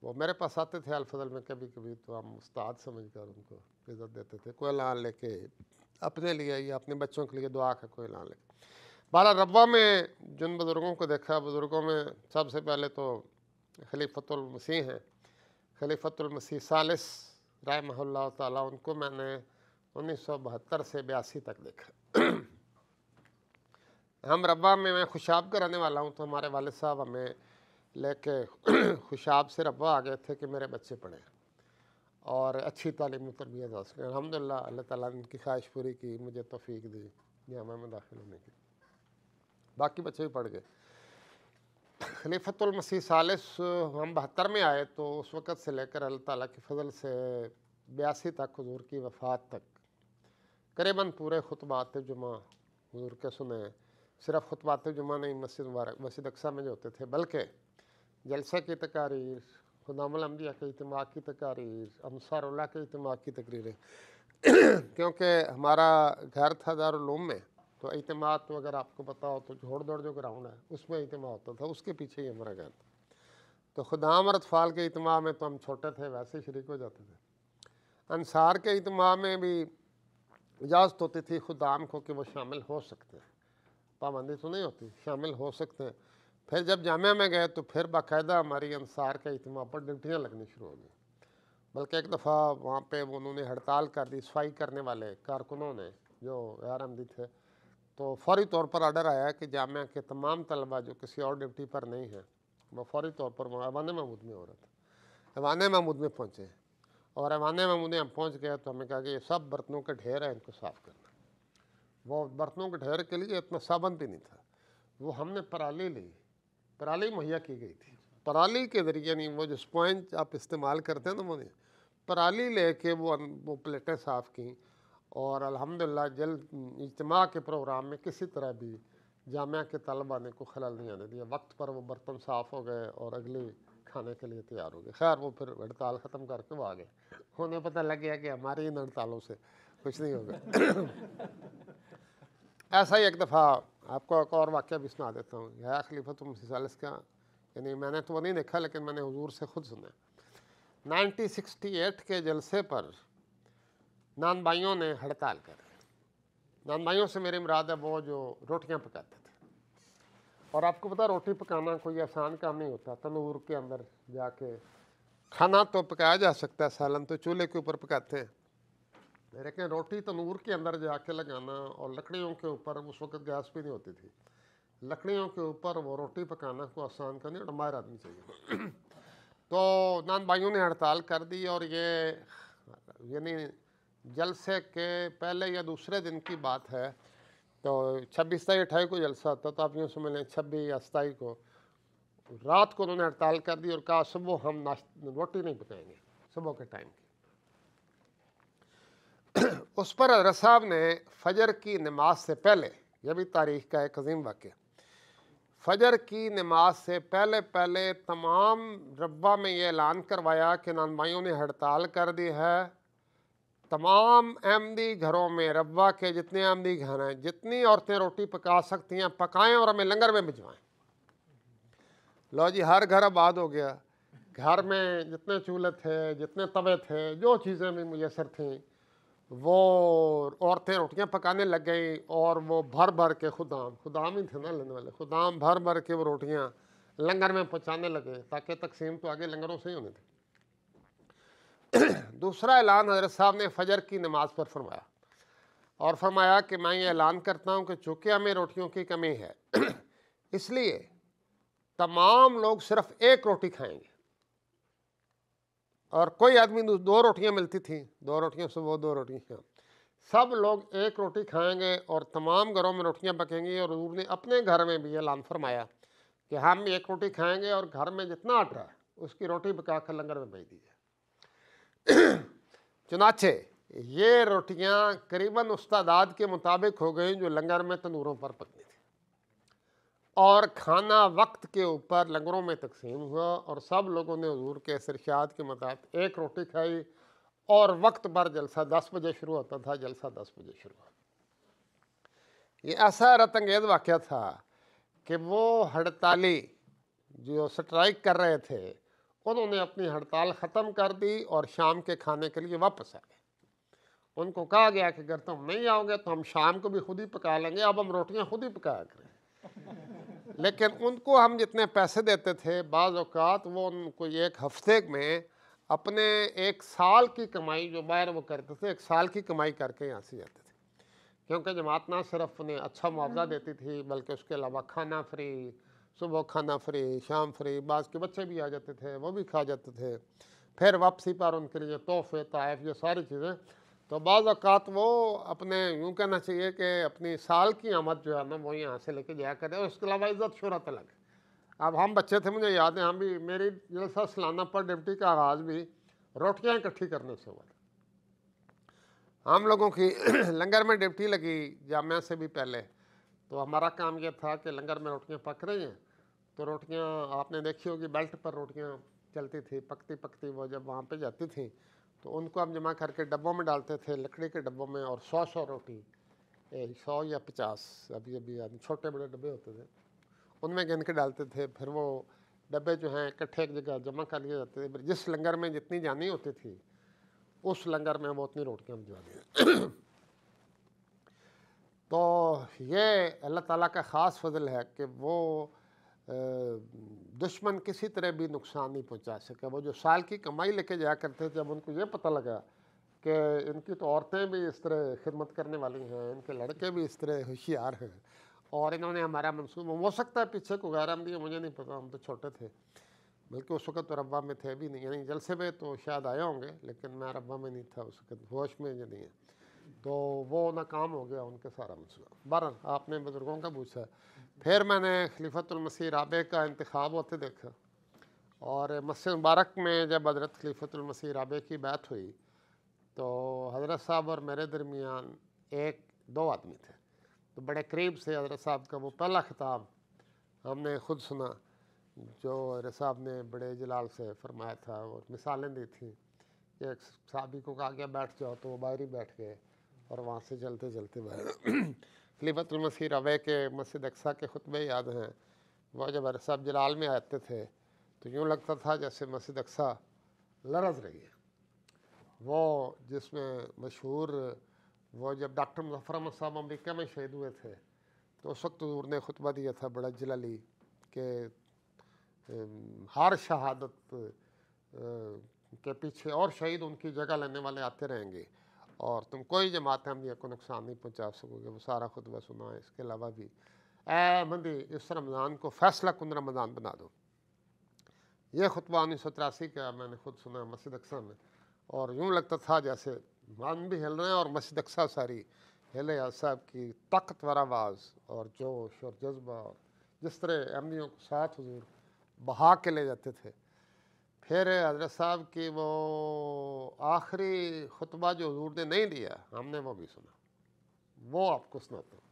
وہ میرے پاس آتے تھے الفضل میں کبھی کبھی، تو ہم استاد سمجھ کر ان کو عزت دیتے تھے۔ کوئی اعلان لے کے اپنے لیے یا اپنے بچوں کے لیے دعا کا کوئی اعلان لے کے۔ بہرحال ربوہ میں جن بزرگوں کو دیکھا، بزرگوں میں سب سے پہلے تو خلیفۃ المسیح ہیں، خلیفۃ المسیح ثالث رحمہ اللہ تعالیٰ۔ ان کو میں نے 1972 سے 82 تک دیکھا۔ ہم ربوہ میں خوشاب کا رہنے والا ہوں، تو ہمارے والد صاحب ہمیں لے کے خوشاب سے ربوہ آ گئے تھے کہ میرے بچے پڑھیں اور اچھی تعلیم و تربیت حاصل کریں۔ الحمدللہ اللہ تعالیٰ نے ان کی خواہش پوری کی، مجھے توفیق دی جامعہ میں داخل ہونے کی۔ باقی بچے بھی پڑھ گئے۔ خلیفۃ المسیح ثالث ہم 72 میں آئے، تو اس وقت سے لے کر اللہ تعالیٰ کے فضل سے 82 تک، حضور کی وفات تک قریباً پورے خطبات جمعہ حضور کے سنے۔ صرف خطبات جمعہ نہیں، مسجد اقصیٰ میں جو ہوتے تھے، بلکہ جلسے کی تقاریر، خدام الانبیاء کے اجتماع کی تقاریر، انصار اللہ کے اجتماع کی تقریریں، کیونکہ ہمارا گھر تھا دارالعلوم میں، تو اجتماع تو اگر آپ کو پتا ہو تو جھوڑ دوڑ جو گراؤنڈ ہے اس میں اجتماع ہوتا تھا، اس کے پیچھے ہی ہمارا گھر تھا۔ تو خدام اور اطفال کے اجتماع میں تو ہم چھوٹے تھے، ویسے شریک ہو جاتے تھے۔ انصار کے اجتماع میں بھی اجازت ہوتی تھی خدام کو کہ وہ شامل ہو سکتے ہیں، پابندی تو نہیں ہوتی، شامل ہو سکتے ہیں۔ پھر جب جامعہ میں گئے تو پھر باقاعدہ ہماری انصار کے اجتماع پر ڈیوٹیاں لگنی شروع ہو گئی، بلکہ ایک دفعہ وہاں پہ انہوں نے ہڑتال کر دی، صفائی کرنے والے کارکنوں نے جو غیر عمدی تھے، تو فوری طور پر آرڈر آیا کہ جامعہ کے تمام طلبہ جو کسی اور ڈیوٹی پر نہیں ہیں وہ فوری طور پر ایوان محمود میں ہو رہا تھا، ایوان محمود میں پہنچے، اور ایوان محمود میں ہم پہنچ گئے تو ہمیں کہا کہ یہ سب برتنوں کا ڈھیر ہے، ان کو صاف کرنا۔ وہ برتنوں کے ڈھیر کے لیے اتنا صابن بھی نہیں تھا، وہ ہم نے پرالی لی، پرالی مہیا کی گئی تھی، پرالی کے ذریعے نہیں، وہ جو اسپونج آپ استعمال کرتے ہیں نا، وہ نہیں، پرالی لے کے وہ پلیٹیں صاف کیں، اور الحمدللہ جلد اجتماع کے پروگرام میں کسی طرح بھی جامعہ کے طلبہ نے کوئی خلل نہیں آنے دیا، وقت پر وہ برتن صاف ہو گئے اور اگلے کھانے کے لیے تیار ہو گئے۔ خیر وہ پھر ہڑتال ختم کر کے وہ آ گئے، انہیں پتہ لگ گیا کہ ہماری ان ہڑتالوں سے کچھ نہیں ہوگا۔ ایسا ہی ایک دفعہ آپ کو ایک اور واقعہ بھی سنا دیتا ہوں، یہ خلیفۃ المسیح ثالث کا، یعنی میں نے تو وہ نہیں دیکھا لیکن میں نے حضور سے خود سنا۔ 1968 کے جلسے پر نان بھائیوں نے ہڑتال کر دی۔ نان بھائیوں سے میری مراد ہے وہ جو روٹیاں پکاتے تھے، اور آپ کو پتا روٹی پکانا کوئی آسان کام نہیں ہوتا، تنور کے اندر جا کے کھانا تو پکایا جا سکتا ہے، سالن تو چولہے کے اوپر پکاتے ہیں، لیکن روٹی تنور کے اندر جا کے لگانا، اور لکڑیوں کے اوپر، اس وقت گیس بھی نہیں ہوتی تھی، لکڑیوں کے اوپر وہ روٹی پکانا کو آسان کرنے اور ماہر آدمی چاہیے۔ تو نان بھائیوں نے ہڑتال کر دی، اور یہ یعنی جلسے کے پہلے یا دوسرے دن کی بات ہے، تو 26 27 28 کو جلسہ ہوتا، تو آپ یوں سمجھ لیں 26 یا 27 کو رات کو انہوں نے ہڑتال کر دی اور کہا صبح ہم روٹی نہیں پکائیں گے صبح کے ٹائم کی۔ اس پر حضرت صاحب نے فجر کی نماز سے پہلے، یہ بھی تاریخ کا ایک عظیم واقعہ، فجر کی نماز سے پہلے تمام ربوہ میں یہ اعلان کروایا کہ نان بھائیوں نے ہڑتال کر دی ہے، تمام احمدی گھروں میں، ربوہ کے جتنے احمدی گھر ہیں، جتنی عورتیں روٹی پکا سکتی ہیں پکائیں اور ہمیں لنگر میں بھجوائیں۔ لو جی، ہر گھر آباد ہو گیا، گھر میں جتنے چولہے تھے، جتنے توے تھے، جو چیزیں بھی میسر تھیں، وہ عورتیں روٹیاں پکانے لگ گئیں، اور وہ بھر بھر کے خدام ہی تھے نا لینے والے، خدام بھر بھر کے وہ روٹیاں لنگر میں پہنچانے لگے، تاکہ تقسیم تو آگے لنگروں سے ہی ہونی تھی۔ دوسرا اعلان حضرت صاحب نے فجر کی نماز پر فرمایا، اور فرمایا کہ میں یہ اعلان کرتا ہوں کہ چونکہ ہمیں روٹیوں کی کمی ہے اس لیے تمام لوگ صرف ایک روٹی کھائیں گے، اور کوئی آدمی 2 روٹیاں ملتی تھیں، 2 روٹیاں سے وہ 2 روٹیاں، سب لوگ ایک روٹی کھائیں گے اور تمام گھروں میں روٹیاں پکیں گی۔ اور حضور نے اپنے گھر میں بھی اعلان فرمایا کہ ہم ایک روٹی کھائیں گے اور گھر میں جتنا آٹا ہے اس کی روٹی پکا کر لنگر میں بھیج دیجیے۔ چنانچہ یہ روٹیاں قریباً اس تعداد کے مطابق ہو گئیں جو لنگر میں تندوروں پر پکنی تھی، اور کھانا وقت کے اوپر لنگروں میں تقسیم ہوا، اور سب لوگوں نے حضور کے اس ارشاد کے مطابق ایک روٹی کھائی، اور وقت پر جلسہ 10 بجے شروع ہوتا تھا، جلسہ 10 بجے شروع ہوا۔ یہ ایسا حیرت انگیز واقعہ تھا کہ وہ ہڑتالی جو سٹرائک کر رہے تھے انہوں نے اپنی ہڑتال ختم کر دی اور شام کے کھانے کے لیے واپس آ گئے۔ ان کو کہا گیا کہ اگر تم نہیں آؤ گے تو ہم شام کو بھی خود ہی پکا لیں گے، اب ہم روٹیاں خود ہی پکایا کریں۔ لیکن ان کو ہم جتنے پیسے دیتے تھے بعض اوقات وہ ان کو ایک ہفتے میں اپنے 1 سال کی کمائی جو باہر وہ کرتے تھے 1 سال کی کمائی کر کے یہاں سے جاتے تھے، کیونکہ جماعت نہ صرف انہیں اچھا معاوضہ دیتی تھی بلکہ اس کے علاوہ کھانا فری، صبح کھانا فری، شام فری، بعض کے بچے بھی آ جاتے تھے وہ بھی کھا جاتے تھے، پھر واپسی پر ان کے لیے تحفے تحائف یہ ساری چیزیں۔ تو بعض اوقات وہ اپنے یوں کہنا چاہیے کہ اپنی سال کی آمد جو ہے نا وہ یہاں سے لے کے جایا کرے، اور اس کے علاوہ عزت شہرت الگ ہے۔ اب ہم بچے تھے، مجھے یاد ہے، ہم بھی میری جلسہ سالانہ پر ڈپٹی کا آغاز بھی روٹیاں اکٹھی کرنے سے ہوا تھا۔ ہم لوگوں کی لنگر میں ڈپٹی لگی جامعہ سے بھی پہلے، تو ہمارا کام یہ تھا کہ لنگر میں روٹیاں پک رہی ہیں تو روٹیاں آپ نے دیکھی ہوگی بیلٹ پر روٹیاں چلتی تھی، پکتی پکتی وہ جب وہاں پہ جاتی تھیں تو ان کو ہم جمع کر کے ڈبوں میں ڈالتے تھے، لکڑی کے ڈبوں میں، اور 100 روٹی 100 یا 50 ابھی چھوٹے بڑے ڈبے ہوتے تھے ان میں گن کے ڈالتے تھے۔ پھر وہ ڈبے جو ہیں اکٹھے ایک جگہ جمع کر لیے جاتے تھے، جس لنگر میں جتنی جانی ہوتی تھی اس لنگر میں وہ اتنی روٹیاں بھجوا دیں۔ تو یہ اللہ تعالیٰ کا خاص فضل ہے کہ وہ دشمن کسی طرح بھی نقصان نہیں پہنچا سکے۔ وہ جو سال کی کمائی لے کے جایا کرتے تھے، جب ان کو یہ پتہ لگا کہ ان کی تو عورتیں بھی اس طرح خدمت کرنے والی ہیں، ان کے لڑکے بھی اس طرح ہوشیار ہیں، اور انہوں نے ہمارا منصوبہ، ہو سکتا ہے پیچھے کو غیر عملی، مجھے نہیں پتا، ہم تو چھوٹے تھے، بلکہ اس وقت تو ربا میں تھے بھی نہیں، یعنی جلسے میں تو شاید آئے ہوں گے لیکن میں ربا میں نہیں تھا اس وقت، ہوش میں جو نہیں ہے، تو وہ ناکام ہو گیا ان کے سارا منصوبہ۔ بہرحال آپ نے بزرگوں کا پوچھا، پھر میں نے خلیفۃ المسیح رابع کا انتخاب ہوتے دیکھا، اور مسجد مبارک میں جب حضرت خلیفۃ المسیح رابع کی بیعت ہوئی تو حضرت صاحب اور میرے درمیان 1-2 آدمی تھے، تو بڑے قریب سے حضرت صاحب کا وہ پہلا خطاب ہم نے خود سنا جو حضرت صاحب نے بڑے جلال سے فرمایا تھا، اور مثالیں دی تھیں کہ ایک صحابی کو کہا گیا بیٹھ جاؤ تو وہ باہر ہی بیٹھ گئے، اور وہاں سے چلتے چلتے باہر۔ خلیفۃ المسیح رابع کے مسجد اقصیٰ کے خطبے یاد ہیں، وہ جب حضرت صاحب جلال میں آتے تھے تو یوں لگتا تھا جیسے مسجد اقصیٰ لرز رہی ہے۔ وہ جس میں مشہور، وہ جب ڈاکٹر مظفر احمد صاحب امریکہ میں شہید ہوئے تھے تو اس وقت حضور نے خطبہ دیا تھا بڑا جلالی کہ ہر شہادت کے پیچھے اور شہید ان کی جگہ لینے والے آتے رہیں گے، اور تم کوئی جماعت احمدیہ کو نقصان نہیں پہنچا سکو گے۔ وہ سارا خطبہ سنا ہے۔ اس کے علاوہ بھی اے مندی اس رمضان کو فیصلہ کن رمضان بنا دو، یہ خطبہ 1983 کا میں نے خود سنا مسجد اقصیٰ میں، اور یوں لگتا تھا جیسے مان بھی ہل رہے ہیں اور مسجد اقصیٰ ساری ہلے۔ صاحب کی طاقتور آواز اور جوش اور جذبہ، اور جس طرح احمدیوں کو ساتھ حضور بہا کے لے جاتے تھے۔ پھر حضرت صاحب کی وہ آخری خطبہ جو حضور نے نہیں دیا ہم نے وہ بھی سنا، وہ آپ کو سناتا ہوں،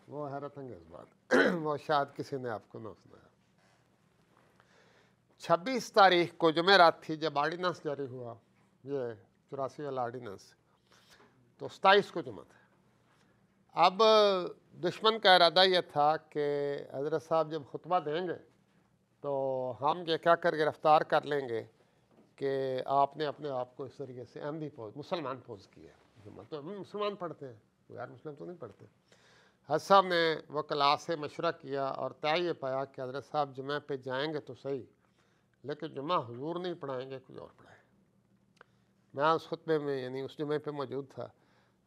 وہ حیرت انگیز بات وہ شاید کسی نے آپ کو نہ سنایا۔ 26 تاریخ کو جمعرات تھی جب آرڈیننس جاری ہوا، یہ 84 والا آرڈیننس، تو 27 کو جمعہ تھا۔ اب دشمن کا ارادہ یہ تھا کہ حضرت صاحب جب خطبہ دیں گے تو ہم یہ کہہ کر گرفتار کر لیں گے کہ آپ نے اپنے آپ کو اس طریقے سے احمدی پوز، مسلمان پوز کیا ہے۔ تو ہم مسلمان پڑھتے ہیں، غیر مسلم تو نہیں پڑھتے۔ حضرت صاحب نے وکلاء سے مشورہ کیا اور طے یہ پایا کہ حضرت صاحب جمعہ پہ جائیں گے تو صحیح، لیکن جمعہ حضور نہیں پڑھائیں گے، کوئی اور پڑھائے۔ میں اس خطبے میں یعنی اس جمعے پہ موجود تھا۔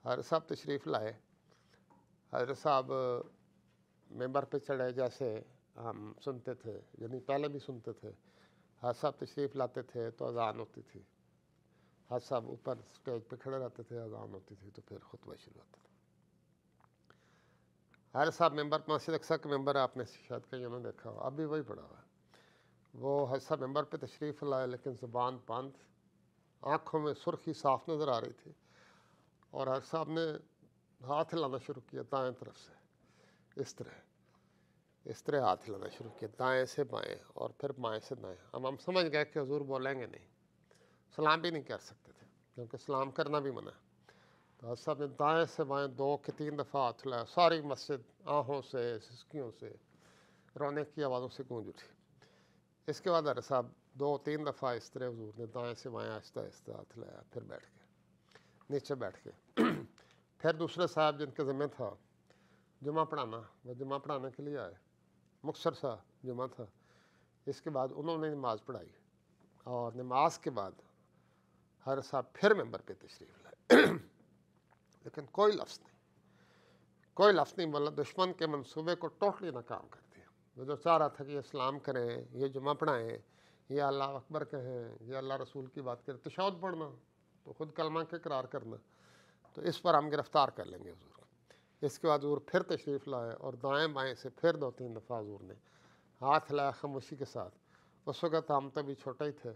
حضرت صاحب تشریف لائے، حضرت صاحب ممبر پہ چڑھے جیسے ہم سنتے تھے، یعنی پہلے بھی سنتے تھے۔ حضرت صاحب تشریف لاتے تھے تو اذان ہوتی تھی، حضرت صاحب اوپر اسٹیج پہ کھڑے رہتے تھے، اذان ہوتی تھی تو پھر خطبہ شروع ہوتا تھا۔ حضرت صاحب ممبر مسجد اقصیٰ کے ممبر آپ نے شاید کئیوں نے دیکھا ہو، اب بھی وہی پڑا ہوا ہے۔ وہ حضرت صاحب ممبر پہ تشریف لائے لیکن زبان بند، آنکھوں میں سرخی صاف نظر آ رہی تھی، اور حضرت صاحب نے ہاتھ ہلانا شروع کیا دائیں طرف سے، اس طرح ہاتھ ہلانا شروع کیا دائیں سے بائیں اور پھر بائیں سے دائیں۔ اب ہم سمجھ گئے کہ حضور بولیں گے نہیں، سلام بھی نہیں کر سکتے تھے کیونکہ سلام کرنا بھی منع ہے۔ تو حضرت صاحب نے دائیں سے بائیں 2 کہ 3 دفعہ ہاتھ ہلایا، ساری مسجد آہوں سے، سسکیوں سے، رونے کی آوازوں سے گونج اٹھی۔ اس کے بعد حضرت صاحب 2-3 دفعہ اس طرح حضور نے دائیں سے بائیں آہستہ آہستہ ہاتھ ہلایا، پھر بیٹھ گئے، نیچے بیٹھ گئے۔ پھر دوسرے صاحب جن کے ذمہ تھا جمعہ پڑھانا، وہ جمعہ پڑھانے کے لیے آئے، مختصر سا جمعہ تھا۔ اس کے بعد انہوں نے نماز پڑھائی، اور نماز کے بعد حضرت صاحب پھر ممبر پہ تشریف لائے، لیکن کوئی لفظ نہیں بولا، دشمن کے منصوبے کو ٹوٹلی ناکام کر دیا۔ وہ جو چاہ رہا تھا کہ یہ اسلام کریں، یہ جمعہ پڑھائیں، یہ اللہ اکبر کہیں، یہ اللہ رسول کی بات کریں، تشہد پڑھنا تو خود کلمہ کے اقرار کرنا، تو اس پر ہم گرفتار کر لیں گے حضور کو۔ اس کے بعد حضور پھر تشریف لائے اور دائیں بائیں سے پھر 2-3 دفعہ حضور نے ہاتھ ہلایا خاموشی کے ساتھ۔ اس وقت ہم تو بھی چھوٹے ہی تھے،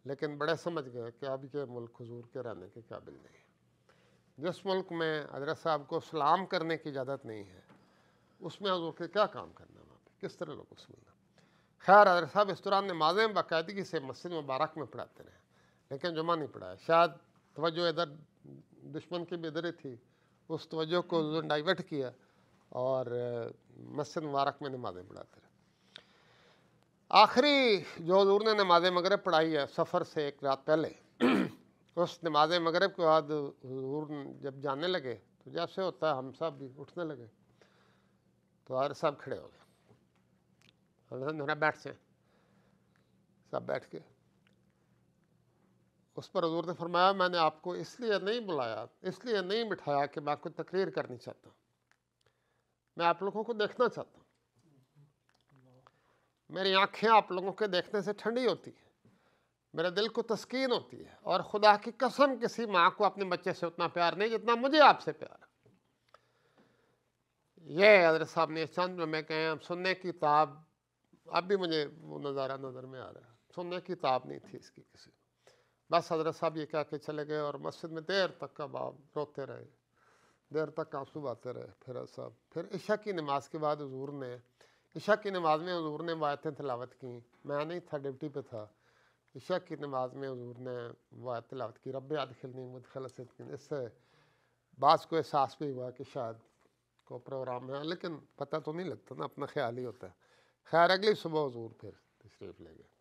لیکن بڑے سمجھ گئے کہ اب یہ ملک حضور کے رہنے کے قابل نہیں ہے۔ جس ملک میں حضرت صاحب کو سلام کرنے کی اجازت نہیں ہے، اس میں حضور کے کیا کام کرنا وہاں پہ، کس طرح لوگوں سے ملنا۔ خیر حضرت صاحب اس دوران نمازیں باقاعدگی سے مسجد مبارک میں پڑھاتے رہے، لیکن جمعہ نہیں پڑھایا۔ شاید توجہ ادھر دشمن کی بھی ادھر ہی تھی، اس توجہ کو حضور نے ڈائیورٹ کیا اور مسجد مبارک میں نمازیں پڑھاتے رہے۔ آخری جو حضور نے نماز مغرب پڑھائی ہے سفر سے 1 رات پہلے، اس نماز مغرب کے بعد حضور جب جانے لگے تو جیسے ہوتا ہے ہم سب بھی اٹھنے لگے، تو حضرت صاحب کھڑے ہو گئے، حضرت بیٹھ سے سب بیٹھ کے۔ اس پر حضور نے فرمایا میں نے آپ کو اس لیے نہیں بلایا، اس لیے نہیں بٹھایا کہ میں کوئی تقریر کرنی چاہتا ہوں، میں آپ لوگوں کو دیکھنا چاہتا ہوں، میری آنکھیں آپ لوگوں کے دیکھنے سے ٹھنڈی ہوتی ہیں، میرے دل کو تسکین ہوتی ہے، اور خدا کی قسم کسی ماں کو اپنے بچے سے اتنا پیار نہیں جتنا مجھے آپ سے پیار ہے۔ یہ حضرت صاحب نے چند میں کہیں سننے کی تاب، اب بھی مجھے وہ نظارہ نظر میں آ رہا ہے، سننے کی تاب نہیں تھی اس کی کسی کو۔ بس حضرت صاحب یہ کہہ کے چلے گئے اور مسجد میں دیر تک کا باپ روتے رہے، دیر تک آنسو آتے رہے۔ پھر حضرت صاحب پھر عشاء کی نماز کے بعد حضور نے عشاء کی نماز میں حضور نے آیتیں تلاوت کیں، میں نہیں تھا، ڈیوٹی پہ تھا۔ عشاء کی نماز میں حضور نے آیت تلاوت کی، رب ادخلنی مدخل صدق۔ اس سے بعض کو احساس بھی ہوا کہ شاید کو پروگرام ہے، لیکن پتہ تو نہیں لگتا نا، اپنا خیال ہی ہوتا ہے۔ خیر اگلی صبح حضور پھر تشریف لے گئے۔